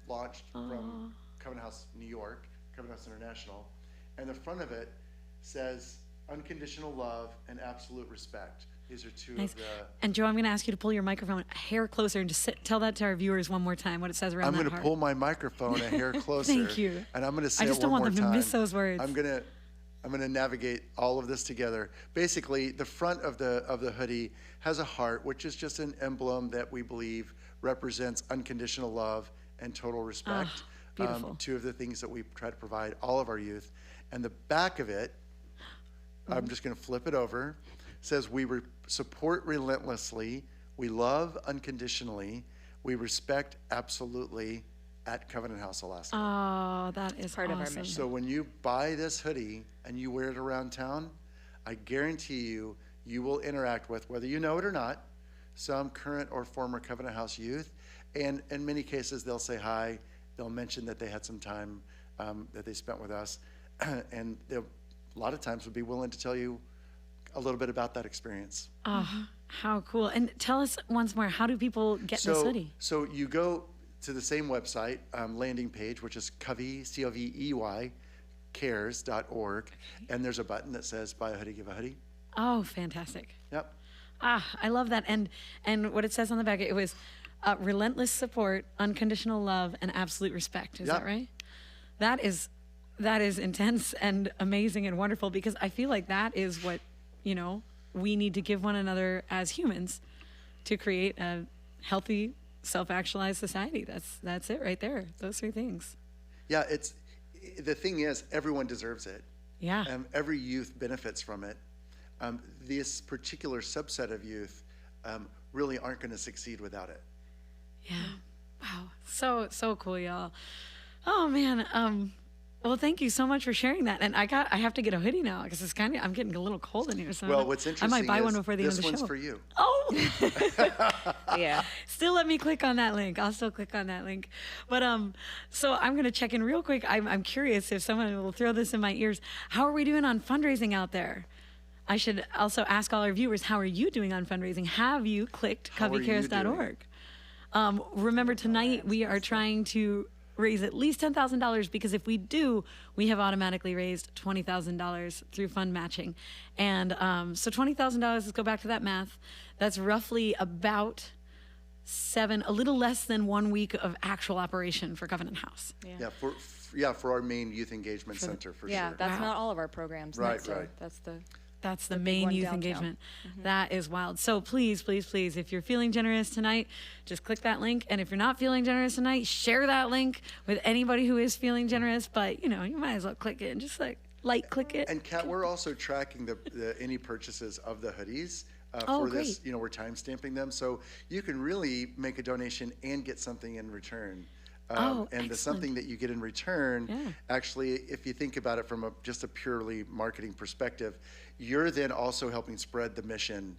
launched from Covenant House New York, Covenant House International, and the front of it says unconditional love and absolute respect. These are two Nice. of the. And Joe, I'm going to ask you to pull your microphone a hair closer and just tell that to our viewers one more time, what it says around I'm that going to heart. pull my microphone a hair closer. Thank you. And I'm going to say I just it don't one want more them to time. miss those words. I'm going to navigate all of this together. Basically, the front of the hoodie has a heart, which is just an emblem that we believe represents unconditional love and total respect. Beautiful. Two of the things that we try to provide all of our youth. And the back of it, I'm just going to flip it over, says we support relentlessly, we love unconditionally, we respect absolutely at Covenant House, Alaska. Oh, that is Part of our awesome. mission. So when you buy this hoodie and you wear it around town, I guarantee you will interact with, whether you know it or not, some current or former Covenant House youth. And in many cases, they'll say hi. They'll mention that they had some time that they spent with us. And they'll, a lot of times, would be willing to tell you a little bit about that experience. Oh, how cool. And tell us once more, how do people get this hoodie? So you go to the same website, landing page, which is Covey, C-O-V-E-Y, cares.org, and there's a button that says buy a hoodie, give a hoodie. Oh, fantastic. Yep. I love that. And what it says on the back, it was relentless support, unconditional love, and absolute respect. Is Yep. that right? That is intense and amazing and wonderful, because I feel like that is what, we need to give one another as humans to create a healthy, self-actualized society. That's it right there. Those three things. Yeah, the thing is, everyone deserves it. Yeah. Every youth benefits from it. This particular subset of youth really aren't going to succeed without it. Yeah. Wow. So cool, y'all. Oh man. Well, thank you so much for sharing that. And I have to get a hoodie now because I'm getting a little cold in here. So Well, what's I interesting might buy is one before the end this of the show. one's for you. Oh, Yeah. still let me click on that link. I'll still click on that link. But so I'm gonna check in real quick. I'm curious if someone will throw this in my ears. How are we doing on fundraising out there? I should also ask all our viewers, how are you doing on fundraising? Have you clicked How are you coveycares.org? Remember, tonight we are trying to raise at least $10,000 because if we do, we have automatically raised $20,000 through fund matching. And so $20,000, let's go back to that math. That's roughly about a little less than 1 week of actual operation for Covenant House. Yeah, for our main youth engagement center, for Yeah, sure. that's not all of our programs. Right, so right. That's the big main one youth downtown. engagement. That is wild. So please, please, please, if you're feeling generous tonight, just click that link. And if you're not feeling generous tonight, share that link with anybody who is feeling generous. But, you might as well click it and just click it. And Kat, we're also tracking the any purchases of the hoodies Oh, for this. great. We're time stamping them, so you can really make a donation and get something in return. And the excellent. something that you get in return, Yeah. actually, if you think about it from just a purely marketing perspective, you're then also helping spread the mission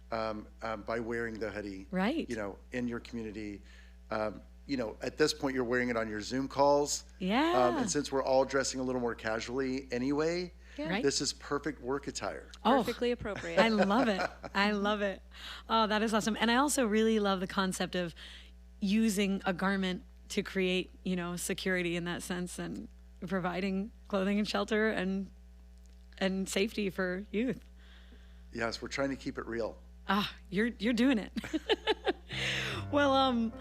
by wearing the hoodie. Right. In your community. At this point, you're wearing it on your Zoom calls. Yeah. And since we're all dressing a little more casually anyway, Right. this is perfect work attire. Perfectly appropriate. I love it. I love it. Oh, that is awesome. And I also really love the concept of using a garment to create, security in that sense and providing clothing and shelter and safety for youth. Yes, we're trying to keep it real. You're doing it. Well,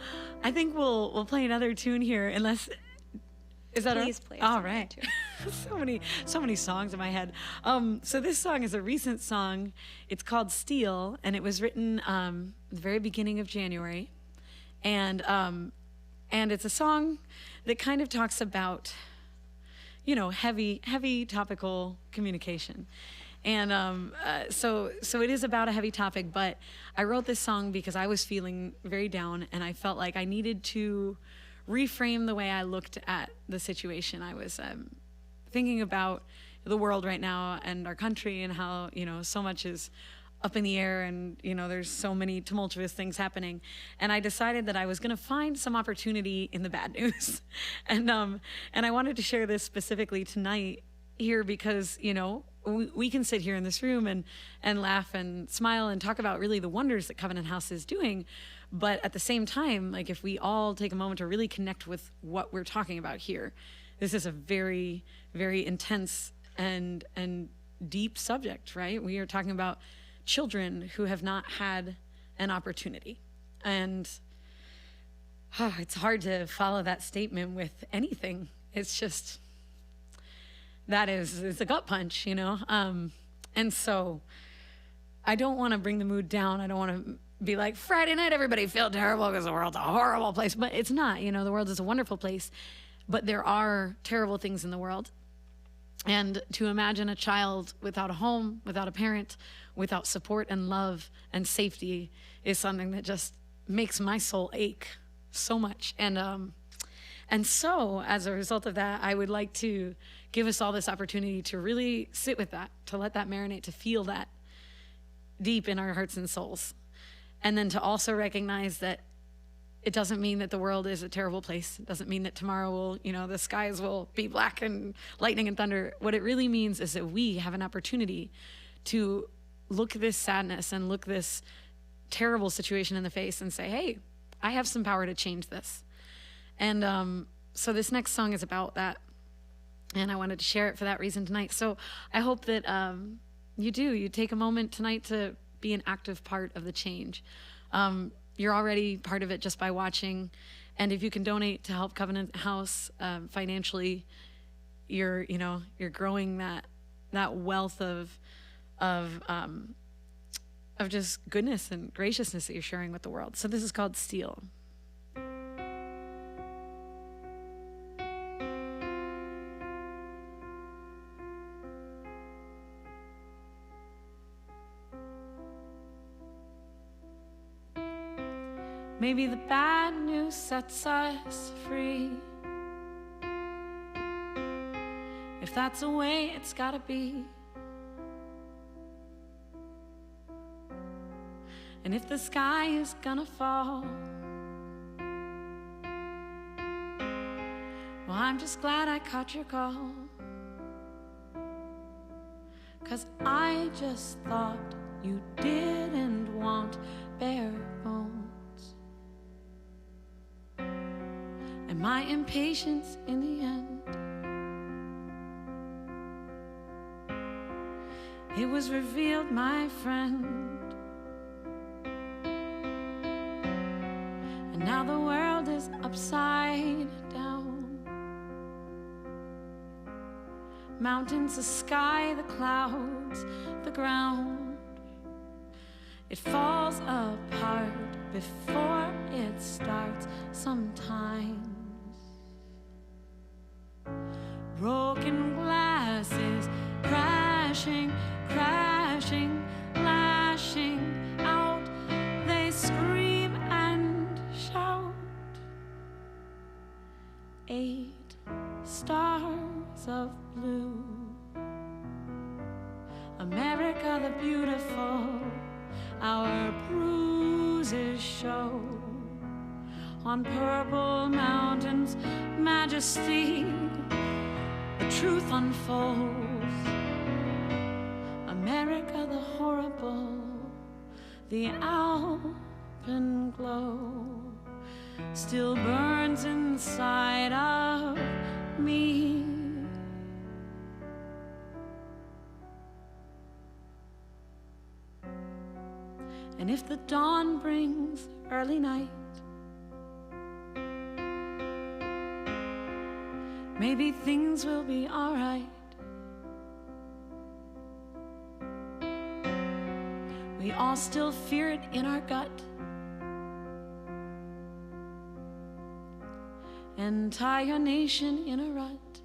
I think we'll play another tune here unless is that Please play us all another right. tune. so many songs in my head. So this song is a recent song. It's called Steel, and it was written at the very beginning of January. And it's a song that kind of talks about, heavy topical communication. And so it is about a heavy topic, but I wrote this song because I was feeling very down and I felt like I needed to reframe the way I looked at the situation. I was thinking about the world right now and our country and how, so much is up in the air and, there's so many tumultuous things happening. And I decided that I was going to find some opportunity in the bad news. And I wanted to share this specifically tonight here because, we can sit here in this room and laugh and smile and talk about really the wonders that Covenant House is doing. But at the same time, if we all take a moment to really connect with what we're talking about here, this is a very, very intense and deep subject, right? We are talking about children who have not had an opportunity. And it's hard to follow that statement with anything. It's just, it's a gut punch, And so I don't want to bring the mood down. I don't want to be like, Friday night, everybody feel terrible because the world's a horrible place. But it's not, the world is a wonderful place. But there are terrible things in the world. And to imagine a child without a home, without a parent, without support and love and safety is something that just makes my soul ache so much. And so as a result of that, I would like to give us all this opportunity to really sit with that, to let that marinate, to feel that deep in our hearts and souls. And then to also recognize that it doesn't mean that the world is a terrible place. It doesn't mean that tomorrow will, the skies will be black and lightning and thunder. What it really means is that we have an opportunity to look this sadness and look this terrible situation in the face and say, hey, I have some power to change this. And so this next song is about that. And I wanted to share it for that reason tonight. So I hope that you take a moment tonight to be an active part of the change. You're already part of it just by watching. And if you can donate to help Covenant House financially, you're growing that wealth of just goodness and graciousness that you're sharing with the world. So this is called Steel. Maybe the bad news sets us free. if that's the way it's gotta be. And if the sky is gonna fall, well, I'm just glad I caught your call. 'Cause I just thought you didn't want bare bones. And my impatience in the end, it was revealed, my friend. And now the world is upside down. Mountains, the sky, the clouds, the ground. It falls apart before it starts sometimes. Broken glasses crashing, crashing, lashing out. They scream and shout. 8 stars of blue. America the beautiful, our bruises show. On purple mountains, majesty, the truth unfolds. America the horrible, the alpenglow still burns inside of me. And if the dawn brings early night, maybe things will be all right. We all still fear it in our gut and tie our nation in a rut.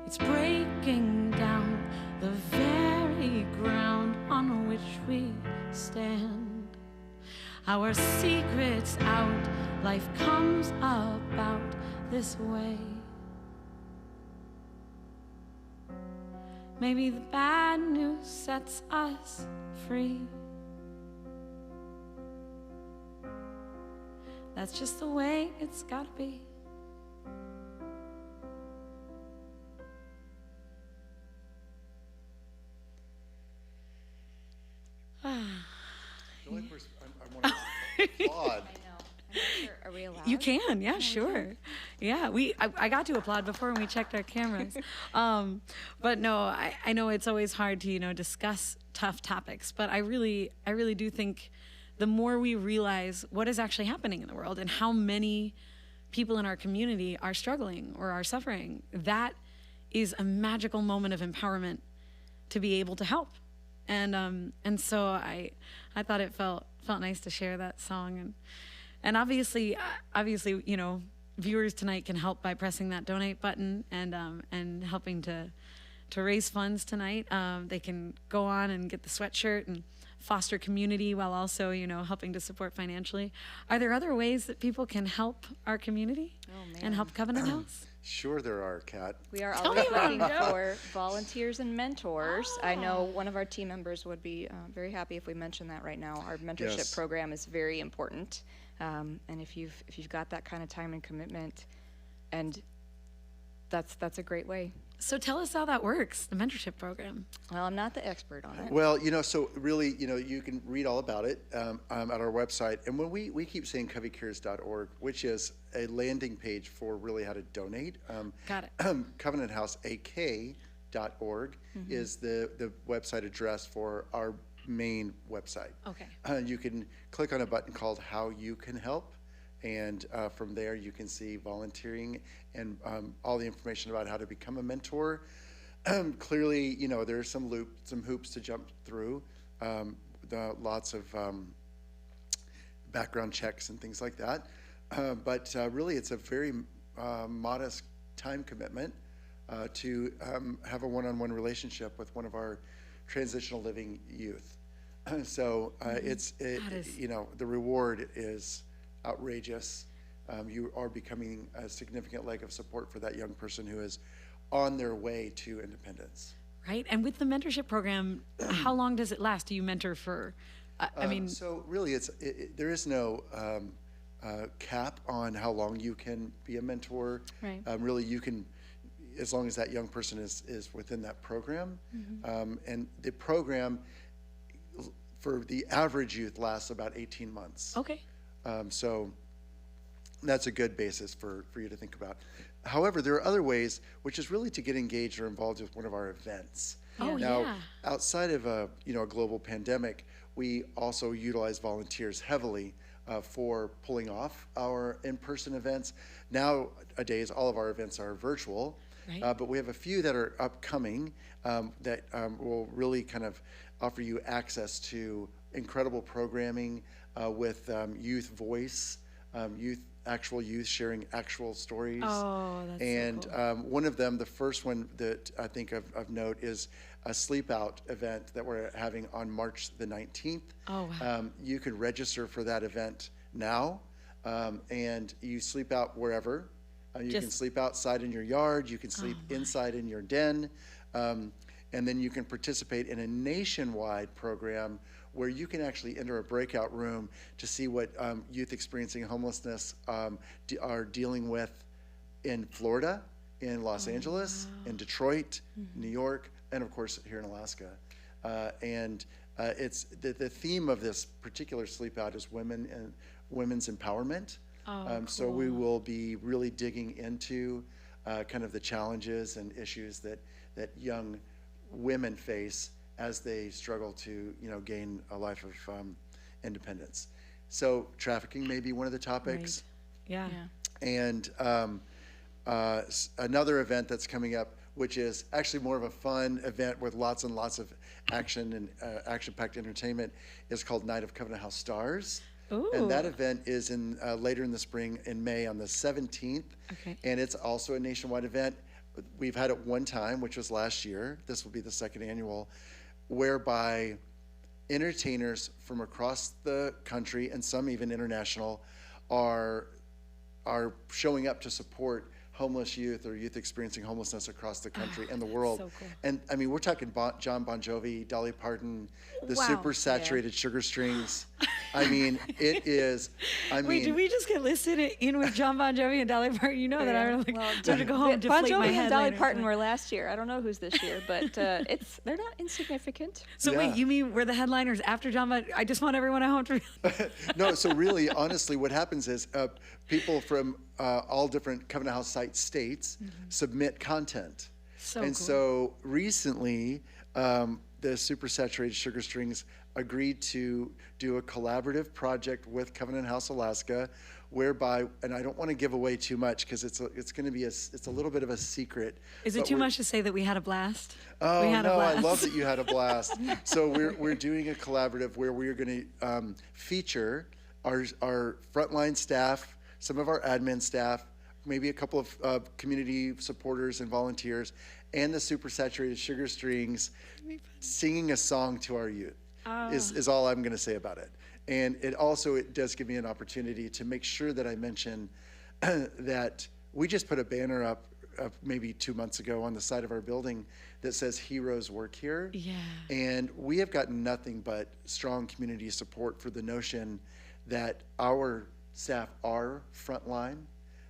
It's breaking down the very ground on which we stand. Our secrets out, life comes about this way. Maybe the bad news sets us free. That's just the way it's gotta be. I feel like I want to applaud. I know. I'm not sure. Are we allowed? You can, yeah, sure. Yeah, I got to applaud before when we checked our cameras. But no, I know it's always hard to, discuss tough topics, but I really do think the more we realize what is actually happening in the world and how many people in our community are struggling or are suffering, that is a magical moment of empowerment to be able to help. And so I thought it felt nice to share that song, and obviously, viewers tonight can help by pressing that donate button and helping to raise funds tonight. They can go on and get the sweatshirt and foster community while also, helping to support financially. Are there other ways that people can help our community and help Covenant House? Sure there are, Kat. We are always looking for volunteers and mentors. I know one of our team members would be very happy if we mentioned that right now. Our mentorship program is very important, and if you've got that kind of time and commitment, and that's a great way. So tell us how that works, the mentorship program. Well, I'm not the expert on it. Well, so really, you can read all about it at our website. And when we keep saying covycares.org, which is a landing page for really how to donate. Got it. covenanthouseak.org is the website address for our main website. Okay. You can click on a button called How You Can Help. And from there, you can see volunteering and all the information about how to become a mentor. Clearly, there are some hoops to jump through, lots of background checks and things like that. But really, it's a very modest time commitment to have a one-on-one relationship with one of our transitional living youth. So the reward is outrageous. you are becoming a significant leg of support for that young person who is on their way to independence. Right. And with the mentorship program, how long does it last? Do you mentor for, I mean, So really, there is no cap on how long you can be a mentor. Right. Really, you can, as long as that young person is within that program. And the program for the average youth lasts about 18 months. okay. So that's a good basis for you to think about. However, there are other ways, which is really to get engaged or involved with one of our events. Oh, Now, yeah. outside of a global pandemic, we also utilize volunteers heavily for pulling off our in-person events. Nowadays, all of our events are virtual, Right. but we have a few that are upcoming that will really kind of offer you access to incredible programming with youth voice, actual youth sharing actual stories. Oh, that's so And cool. one of them, the first one that I think of note, is a sleep out event that we're having on March the 19th. Oh, wow. You can register for that event now, and you sleep out wherever. You can Just- sleep outside in your yard, you can sleep inside in your den, and then you can participate in a nationwide program where you can actually enter a breakout room to see what youth experiencing homelessness are dealing with in Florida, in Los Angeles, in Detroit, New York, and of course here in Alaska. It's the theme of this particular sleep out is women and women's empowerment. So we cool. will be really digging into kind of the challenges and issues that young women face as they struggle to gain a life of independence. So trafficking may be one of the topics. Yeah. And another event that's coming up, which is actually more of a fun event with lots and lots of action and action-packed entertainment, is called Night of Covenant House Stars. Ooh. And that event is in later in the spring, in May, on the 17th. Okay. And it's also a nationwide event. We've had it one time, which was last year. This will be the second annual, whereby entertainers from across the country and some even international are showing up to support homeless youth or youth experiencing homelessness across the country and the world. so cool. And I mean, we're talking John Bon Jovi, Dolly Parton, the Wow. super saturated sugar strings. I mean, it is. I Wait, mean, did we just get listed in with John Bon Jovi and Dolly Parton? You know that I was like, Well, I'm gonna go home and Bon deflate my Jovi head and Dolly later. Parton were last year. I don't know who's this year, but they're not insignificant. So Yeah. wait, you mean we're the headliners after John Bon? I just want everyone at home to realize. no, so really, honestly, what happens is people from all different Covenant House site states submit content. So And cool. so recently, the Super Saturated Sugar Strings agreed to do a collaborative project with Covenant House Alaska, whereby, and I don't want to give away too much because it's going to be it's a little bit of a secret. Is it but too we're- much to say that we had a blast? Oh, we had a no, I blast. love that you had a blast. So we're doing a collaborative where we're going to feature our frontline staff, some of our admin staff, maybe a couple of community supporters and volunteers, and the Super Saturated Sugar Strings singing a song to our youth is all I'm going to say about it. And it does give me an opportunity to make sure that I mention that we just put a banner up maybe 2 months ago on the side of our building that says Heroes Work Here. Yeah. And we have gotten nothing but strong community support for the notion that our staff are frontline,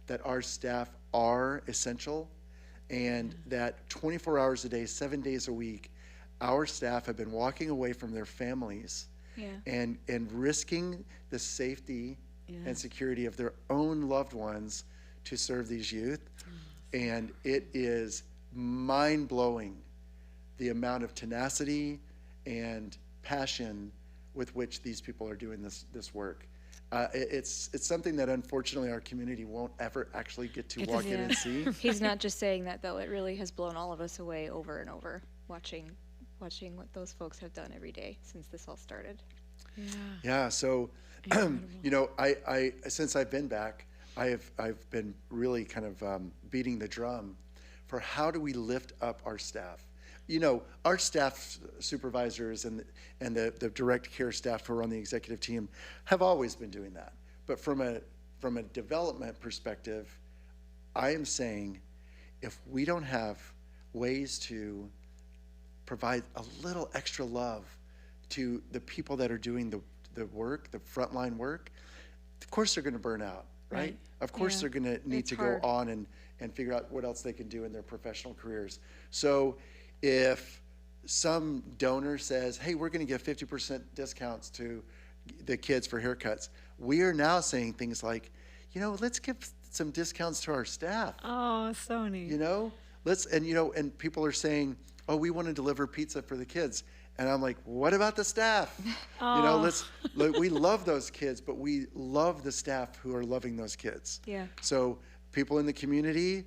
that our staff are essential, and that 24 hours a day, 7 days a week, our staff have been walking away from their families and risking the safety and security of their own loved ones to serve these youth. And it is mind-blowing the amount of tenacity and passion with which these people are doing this work. It's something that unfortunately our community won't ever actually get to walk in and see. He's not just saying that, though. It really has blown all of us away over and over, watching what those folks have done every day since this all started. Yeah, so I since I've been back, I've been really kind of beating the drum for how do we lift up our staff. Our staff supervisors and the direct care staff who are on the executive team have always been doing that. But from a from a development perspective, I am saying if we don't have ways to provide a little extra love to the people that are doing the work, the frontline work, of course they're going to burn out, right? Of course Yeah. they're going to need It's to hard. go on and figure out what else they can do in their professional careers. So if some donor says, hey, we're going to give 50% discounts to the kids for haircuts, we are now saying things like, let's give some discounts to our staff. Oh, so neat. And people are saying, oh, we want to deliver pizza for the kids. And I'm like, what about the staff? We love those kids, but we love the staff who are loving those kids. Yeah. So people in the community,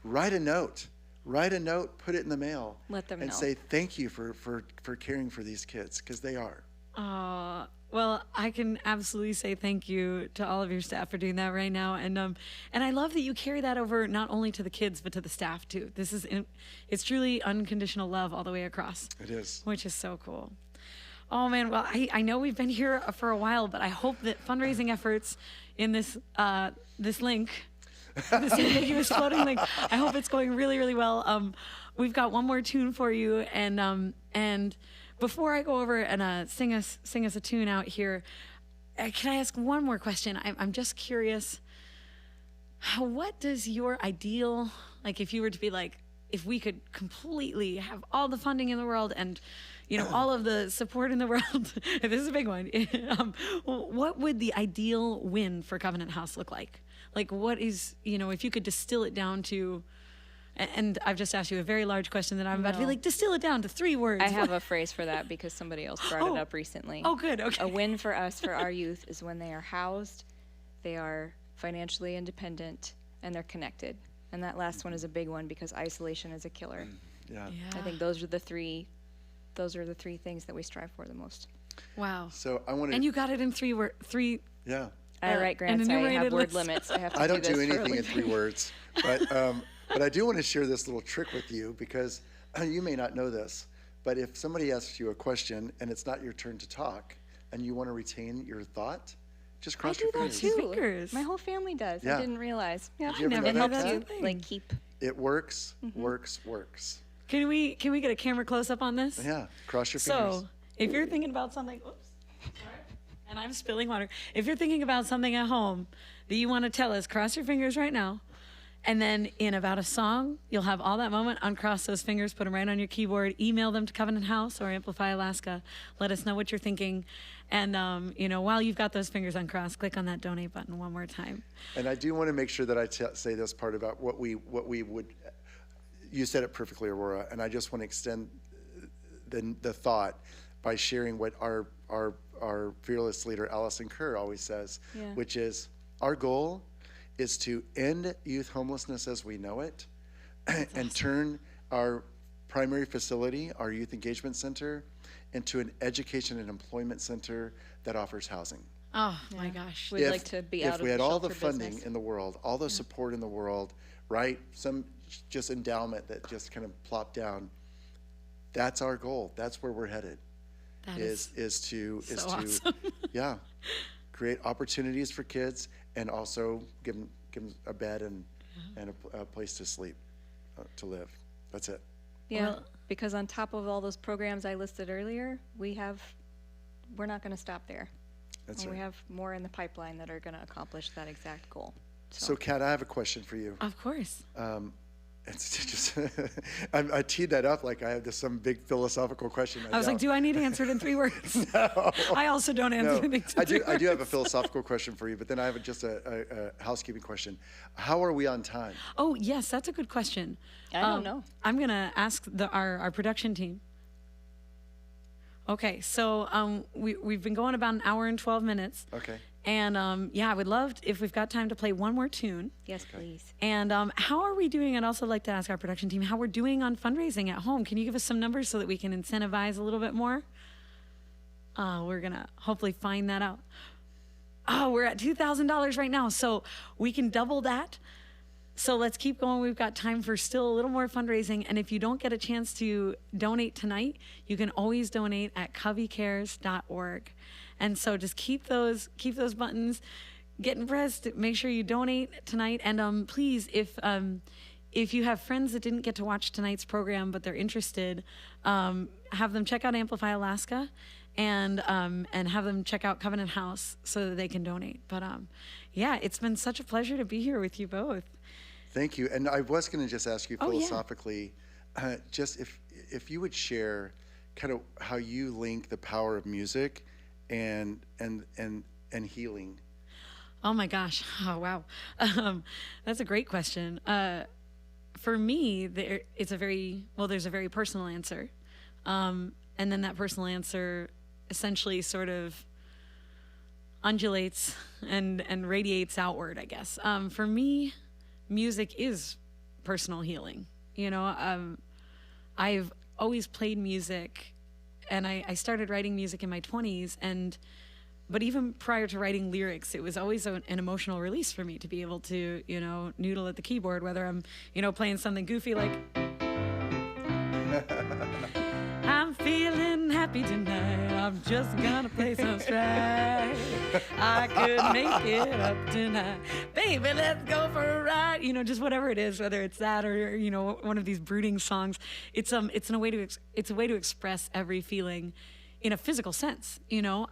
write a note, put it in the mail. Let them and know. say thank you for caring for these kids, because they are. Well, I can absolutely say thank you to all of your staff for doing that right now, and I love that you carry that over not only to the kids but to the staff too. It's truly unconditional love all the way across. It is. Which is so cool. Oh man, well I know we've been here for a while, but I hope that fundraising efforts in this link, this ambiguous floating link, I hope it's going really, really well. We've got one more tune for you, and before I go over and sing us a tune out here, can I ask one more question? I'm just curious. What does your ideal, like if you were to be like, if we could completely have all the funding in the world and all of the support in the world, this is a big one. What would the ideal win for Covenant House look like? Like what is, if you could distill it down to, and I've just asked you a very large question that I'm about to be like, distill it down to 3 words. I have a phrase for that because somebody else brought it up recently. Oh, good. Okay. A win for us, for our youth, is when they are housed, they are financially independent, and they're connected. And that last one is a big one because isolation is a killer. Yeah. I think those are the three things that we strive for the most. Wow. So I want to. And you got it in 3 words. Yeah. I write grants. I enumerated have word list. limits. I have to I don't do do this for a anything in living. 3 words, but I do want to share this little trick with you, because you may not know this, but if somebody asks you a question and it's not your turn to talk and you want to retain your thought, just I cross do your that fingers. too. Fingers. My whole family does. Yeah. I didn't realize. Yeah. Did you ever know It that, helps Kat? you Thing. like keep. It works, works. Can we get a camera close up on this? Yeah, cross your fingers. So, if you're thinking about something, oops, sorry, and I'm spilling water. If you're thinking about something at home that you want to tell us, cross your fingers right now. And then in about a song, you'll have all that moment, uncross those fingers, put them right on your keyboard, email them to Covenant House or Amplify Alaska. Let us know what you're thinking. And, while you've got those fingers uncrossed, click on that donate button one more time. And I do want to make sure that I say this part about what we would. You said it perfectly, Aurora, and I just want to extend the thought by sharing what our fearless leader Allison Kerr always says, Yeah. which is our goal is to end youth homelessness as we know it, and turn our primary facility, our youth engagement center, into an education and employment center that offers housing. Oh, my gosh. We'd like to be out of If we had the all the shelter funding business. in the world, all the support in the world, right? Some just endowment that just kind of plopped down. That's our goal. That's where we're headed. That is to awesome. yeah, create opportunities for kids and also give them a bed and a place to sleep, to live. That's it. Yeah, Well- because on top of all those programs I listed earlier, we're not going to stop there. That's And right. we have more in the pipeline that are going to accomplish that exact goal. So, Kat, I have a question for you. Of course. It's just I teed that up like I have some big philosophical question. I was like, do I need answered in 3 words? No. I also don't answer No, things in 3 I do have a words. philosophical question for you, but then I have just a housekeeping question. How are we on time? Oh, yes, that's a good question. I don't know. I'm going to ask our production team. Okay, so we've been going about an hour and 12 minutes. Okay. And I would love if we've got time to play one more tune. Yes, please. And how are we doing? I'd also like to ask our production team how we're doing on fundraising at home. Can you give us some numbers so that we can incentivize a little bit more? We're going to hopefully find that out. Oh, we're at $2,000 right now, so we can double that. So let's keep going. We've got time for still a little more fundraising. And if you don't get a chance to donate tonight, you can always donate at coveycares.org. And so just keep those buttons get impressed, make sure you donate tonight. And please, if you have friends that didn't get to watch tonight's program but they're interested, have them check out Amplify Alaska, and have them check out Covenant House so that they can donate. But yeah, it's been such a pleasure to be here with you both. Thank you. And I was going to just ask you Oh, yeah. philosophically, just if you would share kind of how you link the power of music and healing. Oh my gosh. Oh, wow. That's a great question. For me, there's a very personal answer. And then that personal answer essentially sort of undulates and radiates outward, I guess. For me, music is personal healing. You know, I've always played music, and I started writing music in my 20s, but even prior to writing lyrics, it was always an emotional release for me to be able to, you know, noodle at the keyboard, whether I'm, you know, playing something goofy like I'm feeling happy tonight, I'm just gonna play some stride. I could make it up tonight. Baby, let's go for a ride. You know, just whatever it is, whether it's that or, you know, one of these brooding songs. It's a way to express every feeling in a physical sense, you know,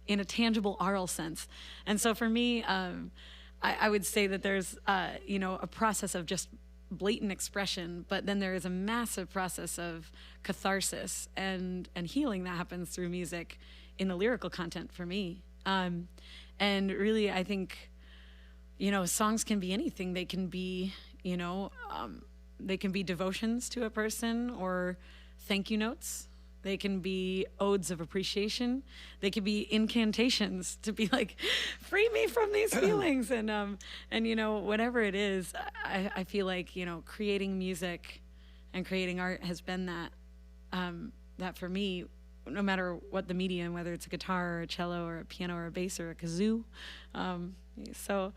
in a tangible oral sense. And so for me, I would say that there's, you know, a process of just blatant expression, but then there is a massive process of catharsis and healing that happens through music in the lyrical content for me. And really, I think, you know, songs can be anything. They can be, you know, they can be devotions to a person or thank you notes. They can be odes of appreciation. They can be incantations to be like, free me from these feelings. And you know, whatever it is, I feel like, you know, creating music and creating art has been that for me, no matter what the medium, whether it's a guitar or a cello or a piano or a bass or a kazoo. So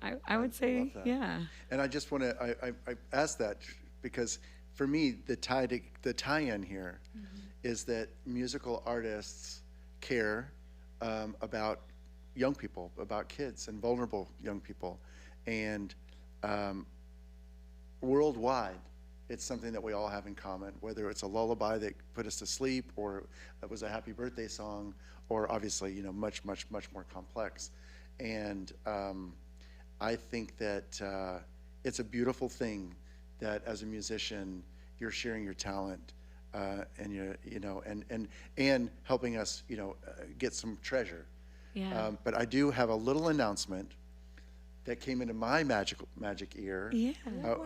I would say, yeah. And I just want to, I asked that because for me, the tie-in here is that musical artists care about young people, about kids and vulnerable young people. And worldwide, it's something that we all have in common, whether it's a lullaby that put us to sleep or it was a happy birthday song, or obviously, you know, much, much, much more complex. And I think that it's a beautiful thing that as a musician, you're sharing your talent and you know, and helping us, you know, get some treasure. Yeah. But I do have a little announcement that came into my magic ear. Yeah.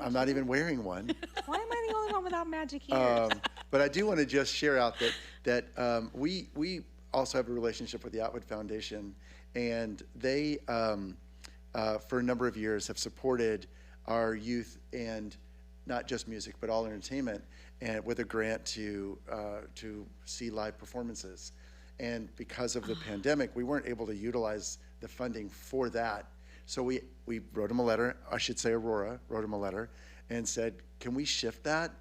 I'm not even wearing one. Why am I the only one without magic ears? But I do want to just share out that we also have a relationship with the Atwood Foundation, and they for a number of years have supported our youth and not just music but all entertainment, and with a grant to see live performances. And because of the pandemic, we weren't able to utilize the funding for that. So we wrote them a letter. I should say Aurora wrote them a letter and said, can we shift that?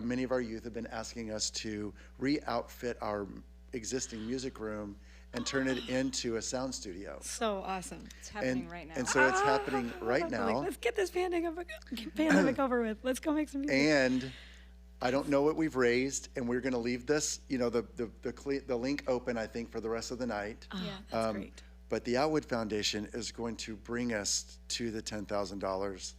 Many of our youth have been asking us to re-outfit our existing music room and turn it into a sound studio. So awesome. It's happening right now. And so it's happening right now. Like, let's get this pandemic over with. Let's go make some music. And I don't know what we've raised, and we're going to leave this, you know, the link open, I think, for the rest of the night. Yeah, that's great. But the Atwood Foundation is going to bring us to the $10,000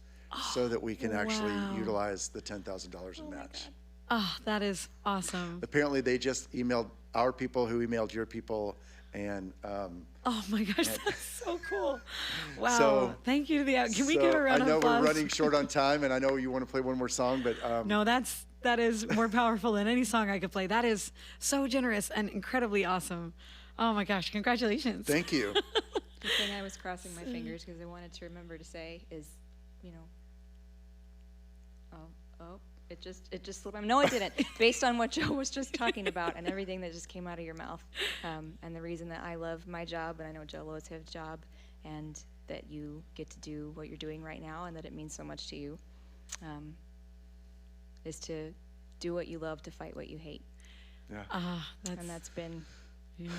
so that we can actually utilize the $10,000 in match. Oh, that is awesome. Apparently, they just emailed our people who emailed your people, and oh my gosh, that's so cool. Wow. So- Thank you to the Can we give a round I of know applause? we're running short on time, and I know you want to play one more song, but No, that is more powerful than any song I could play. That is so generous and incredibly awesome. Oh my gosh, congratulations. thank you. The thing I was crossing my fingers because I wanted to remember to say is, you know, it just slipped. No, it didn't. Based on what Joe was just talking about and everything that just came out of your mouth, and the reason that I love my job, and I know Joe loves his job, and that you get to do what you're doing right now, and that it means so much to you, is to do what you love, to fight what you hate. Yeah, And that's been, yeah.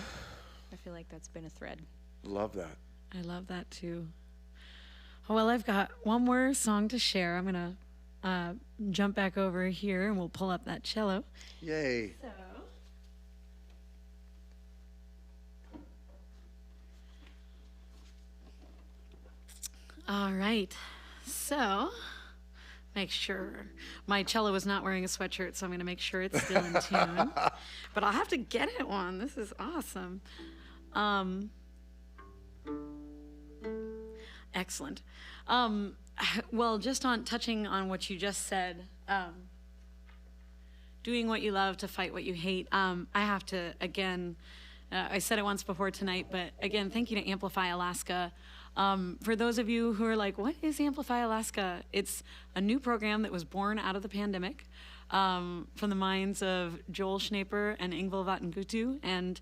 I feel like that's been a thread. love that. I love that too. Oh, well, I've got one more song to share. I'm going to jump back over here and we'll pull up that cello. Yay. So. All right. So, make sure my cello is not wearing a sweatshirt, so I'm going to make sure it's still in tune. But I'll have to get it one. This is awesome. Excellent. Well, just on touching on what you just said, doing what you love to fight what you hate. I have to, again, I said it once before tonight, but again, thank you to Amplify Alaska. For those of you who are like, what is Amplify Alaska? It's a new program that was born out of the pandemic from the minds of Joel Schnaper and Ingvild Vatngutu, and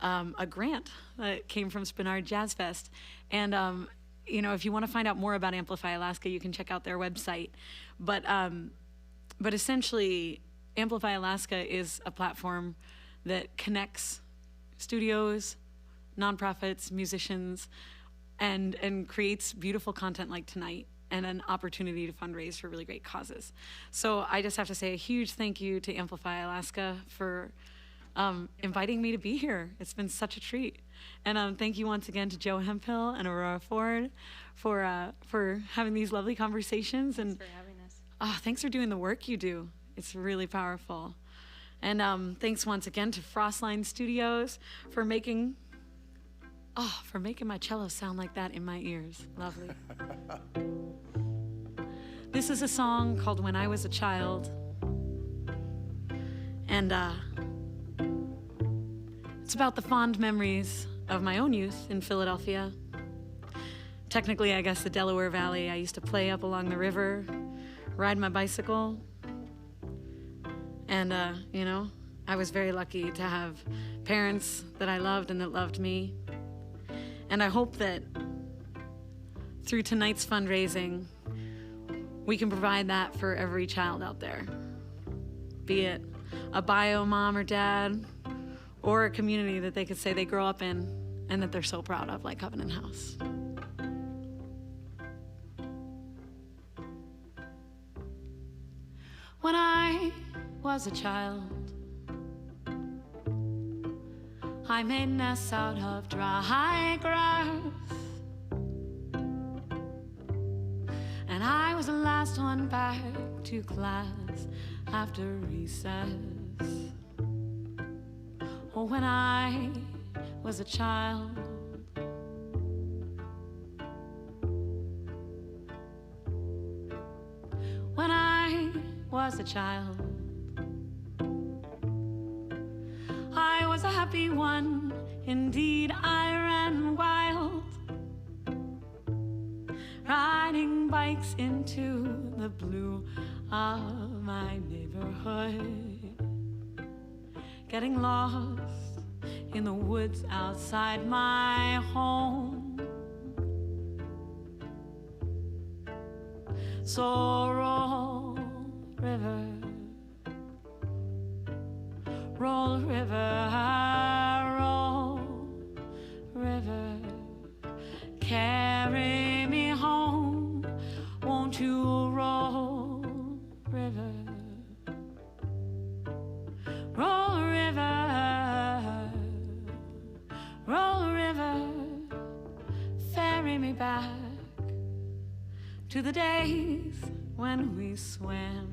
a grant that came from Spinard Jazz Fest. And you know, if you want to find out more about Amplify Alaska, you can check out their website. But essentially, Amplify Alaska is a platform that connects studios, nonprofits, musicians, and creates beautiful content like tonight and an opportunity to fundraise for really great causes. So I just have to say a huge thank you to Amplify Alaska for inviting me to be here. It's been such a treat. And thank you once again to Joe Hemphill and Aurora Ford for having these lovely conversations. And Thanks for having us. thanks for doing the work you do. It's really powerful. And thanks once again to Frostline Studios for making my cello sound like that in my ears. Lovely. This is a song called When I Was a Child. And it's about the fond memories of my own youth in Philadelphia. Technically, I guess the Delaware Valley. I used to play up along the river, ride my bicycle. And, you know, I was very lucky to have parents that I loved and that loved me. And I hope that through tonight's fundraising, we can provide that for every child out there, be it a bio mom or dad, or a community that they could say they grow up in and that they're so proud of, like Covenant House. When I was a child, I made nests out of dry grass, and I was the last one back to class after recess. Oh, when I was a child, when I was a child, I was a happy one, indeed I ran wild, riding bikes into the blue of my neighborhood, getting lost in the woods outside my home. So roll, river, roll, river, roll, river, carry me home. Won't you roll, river, roll, river, roll, river, ferry me back to the days when we swam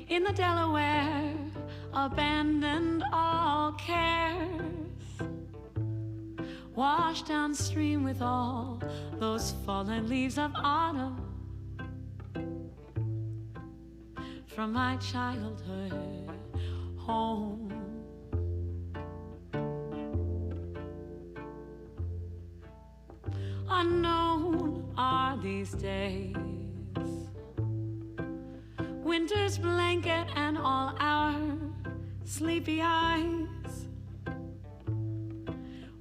in the Delaware, abandoned all cares, washed downstream with all those fallen leaves of autumn from my childhood home. Unknown are these days, winter's blanket and all our sleepy eyes,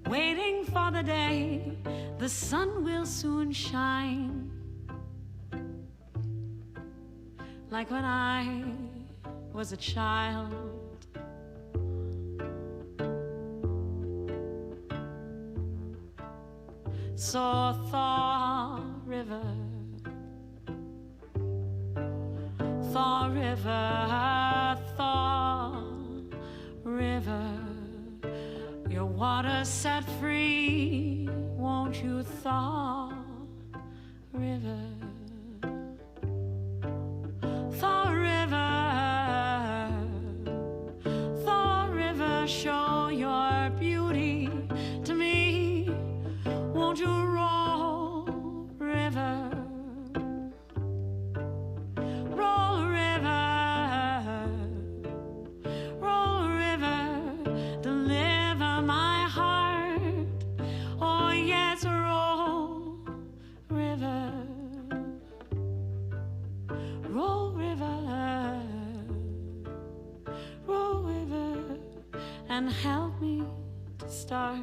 waiting for the day the sun will soon shine, like when I was a child. So thaw river, thaw river, thaw river, your water set free, won't you thaw river, thaw river, show your beauty to me, won't you roll river, roll river, roll river, deliver my heart, oh yes, roll river, roll river, roll river, and help me to start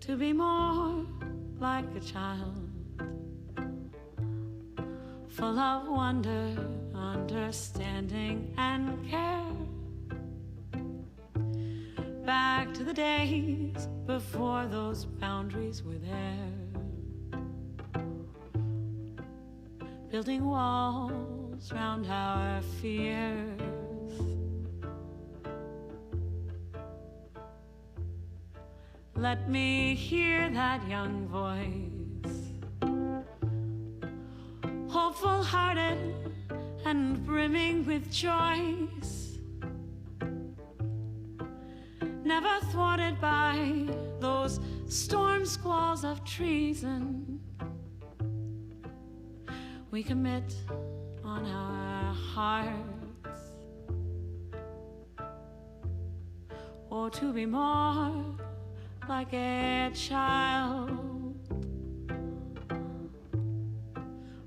to be more like a child, full of wonder, understanding, and care. Back to the days before those boundaries were there, building walls round our fears. Let me hear that young voice, hopeful-hearted and brimming with choice, never thwarted by those storm squalls of treason. We commit on our hearts, or to be more like a child,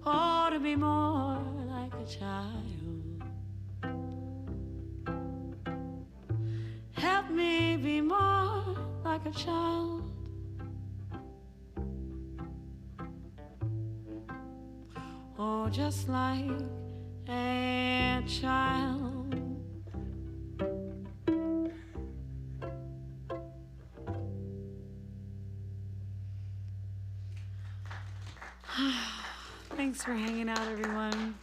oh, to be more like a child. Help me be more like a child. Oh, just like a child. Thanks for hanging out, everyone.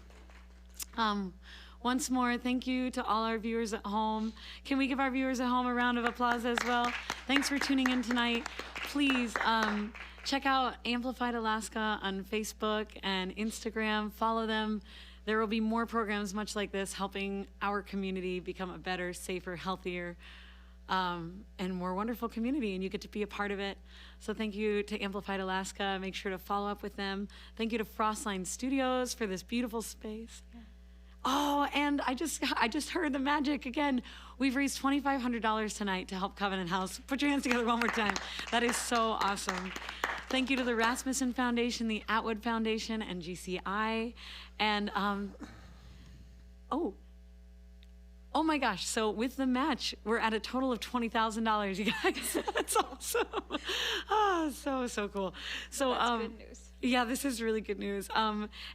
Once more, thank you to all our viewers at home. Can we give our viewers at home a round of applause as well? Thanks for tuning in tonight. Please check out Amplified Alaska on Facebook and Instagram. Follow them. There will be more programs much like this helping our community become a better, safer, healthier, and more wonderful community, and you get to be a part of it. So thank you to Amplified Alaska. Make sure to follow up with them. Thank you to Frostline Studios for this beautiful space. Yeah. Oh, and I just heard the magic again. We've raised $2,500 tonight to help Covenant House. Put your hands together one more time. That is so awesome. Thank you to the Rasmussen Foundation, the Atwood Foundation, and GCI. And oh my gosh, so with the match, we're at a total of $20,000, you guys. That's awesome. So cool. So that's good news. Yeah, this is really good news.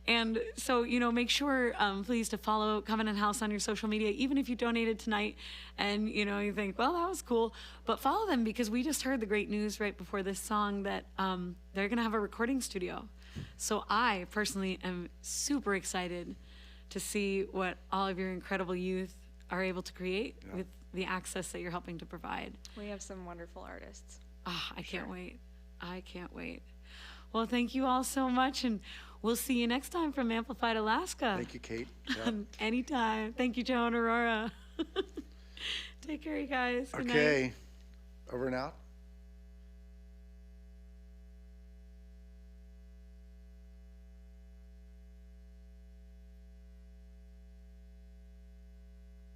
And so, make sure, please, to follow Covenant House on your social media, even if you donated tonight and, you think, well, that was cool. But follow them, because we just heard the great news right before this song that they're going to have a recording studio. So I personally am super excited to see what all of your incredible youth are able to create with the access that you're helping to provide. We have some wonderful artists. I can't wait. I can't wait. Well, thank you all so much, and we'll see you next time from Amplified Alaska. Thank you, Kate. Yeah. Anytime. Thank you, Joe and Aurora. Take care, you guys. Good night. Okay. Over and out.